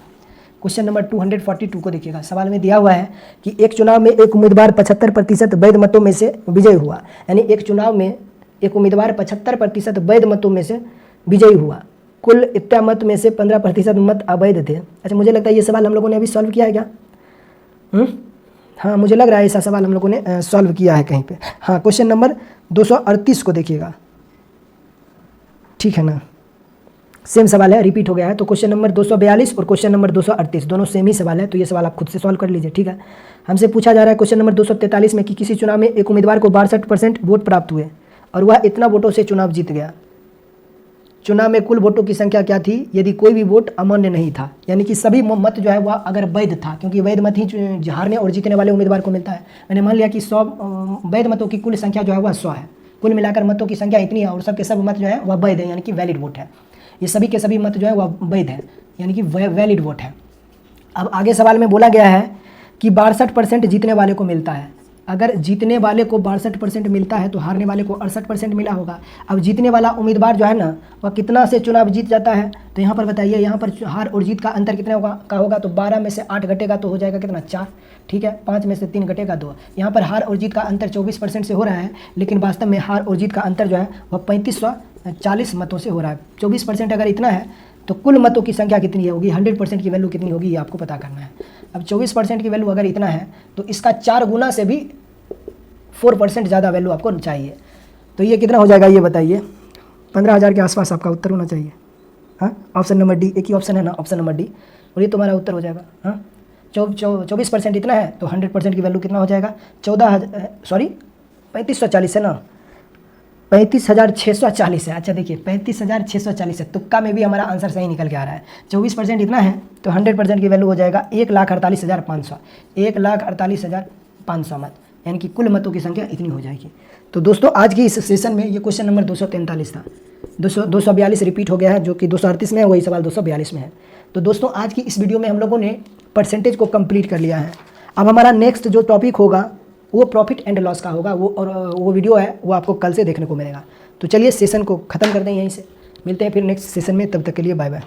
क्वेश्चन नंबर 242 को देखिएगा। सवाल में दिया हुआ है कि एक चुनाव में एक उम्मीदवार 75% वैध मतों में से विजयी हुआ। यानी एक चुनाव में एक उम्मीदवार 75% वैध मतों में से विजयी हुआ, कुल इतना मत में से 15% मत अवैध थे। अच्छा, मुझे लगता है ये सवाल हम लोगों ने अभी सॉल्व किया है क्या? हाँ, मुझे लग रहा है ऐसा सवाल हम लोगों ने सॉल्व किया है कहीं पे। हाँ, क्वेश्चन नंबर 238 को देखिएगा, ठीक है ना, सेम सवाल है, रिपीट हो गया है। तो क्वेश्चन नंबर 242 और क्वेश्चन नंबर 238 दोनों सेम ही सवाल है, तो ये सवाल आप खुद से सॉल्व कर लीजिए, ठीक है। हमसे पूछा जा रहा है क्वेश्चन नंबर 243 में कि किसी चुनाव में एक उम्मीदवार को 62% वोट प्राप्त हुए और वह इतना वोटों से चुनाव जीत गया। चुनाव में कुल वोटों की संख्या क्या थी यदि कोई भी वोट अमान्य नहीं था, यानी कि सभी मत जो है वह अगर वैध था, क्योंकि वैध मत ही हारने और जीतने वाले उम्मीदवार को मिलता है। मैंने मान लिया कि 100 वैध मतों की कुल संख्या जो है वह 100 है, कुल मिलाकर मतों की संख्या इतनी है और सबके सब मत जो है वह वैध है, यानी कि वैलिड वोट है। ये सभी के सभी मत जो है वह वैध है, यानी कि वैलिड वोट है। अब आगे सवाल में बोला गया है कि 62% जीतने वाले को मिलता है। अगर जीतने वाले को 62% मिलता है तो हारने वाले को 68% मिला होगा। अब जीतने वाला उम्मीदवार जो है ना वह कितना से चुनाव जीत जाता है, तो यहाँ पर बताइए, यहाँ पर हार और जीत का अंतर कितने होगा तो 12 में से 8 घटेगा तो हो जाएगा कितना, 4, ठीक है। 5 में से 3 घटेगा 2। यहाँ पर हार और जीत का अंतर 24% से हो रहा है, लेकिन वास्तव में हार और जीत का अंतर जो है वह 3540 मतों से हो रहा है। 24% अगर इतना है तो कुल मतों की संख्या कितनी होगी, 100% की वैल्यू कितनी होगी ये आपको पता करना है। अब 24% की वैल्यू अगर इतना है तो इसका 4 गुना से भी 4% ज़्यादा वैल्यू आपको चाहिए। तो ये कितना हो जाएगा ये बताइए, 15,000 के आसपास आपका उत्तर होना चाहिए। हाँ, ऑप्शन नंबर डी, एक ही ऑप्शन है ना, ऑप्शन नंबर डी, और ये तुम्हारा उत्तर हो जाएगा। हाँ, 24% इतना है तो 100% की वैल्यू कितना हो जाएगा, 3540 है ना, 35,640 है। अच्छा देखिए 35,640 है, तुक्का में भी हमारा आंसर सही निकल के आ रहा है। 24% इतना है तो 100% की वैल्यू हो जाएगा 1,48,500, 1,48,500 मत, यानी कि कुल मतों की संख्या इतनी हो जाएगी। तो दोस्तों आज की इस सेशन में ये क्वेश्चन नंबर 243 था। 242 रिपीट हो गया है, जो कि 238 में है, वही सवाल 242 में है। तो दोस्तों आज की इस वीडियो में हम लोगों ने परसेंटेज को कंप्लीट कर लिया है। अब हमारा नेक्स्ट जो टॉपिक होगा वो प्रॉफिट एंड लॉस का होगा, वो वीडियो है वो आपको कल से देखने को मिलेगा। तो चलिए सेशन को ख़त्म करते हैं यहीं से, मिलते हैं फिर नेक्स्ट सेशन में, तब तक के लिए बाय बाय।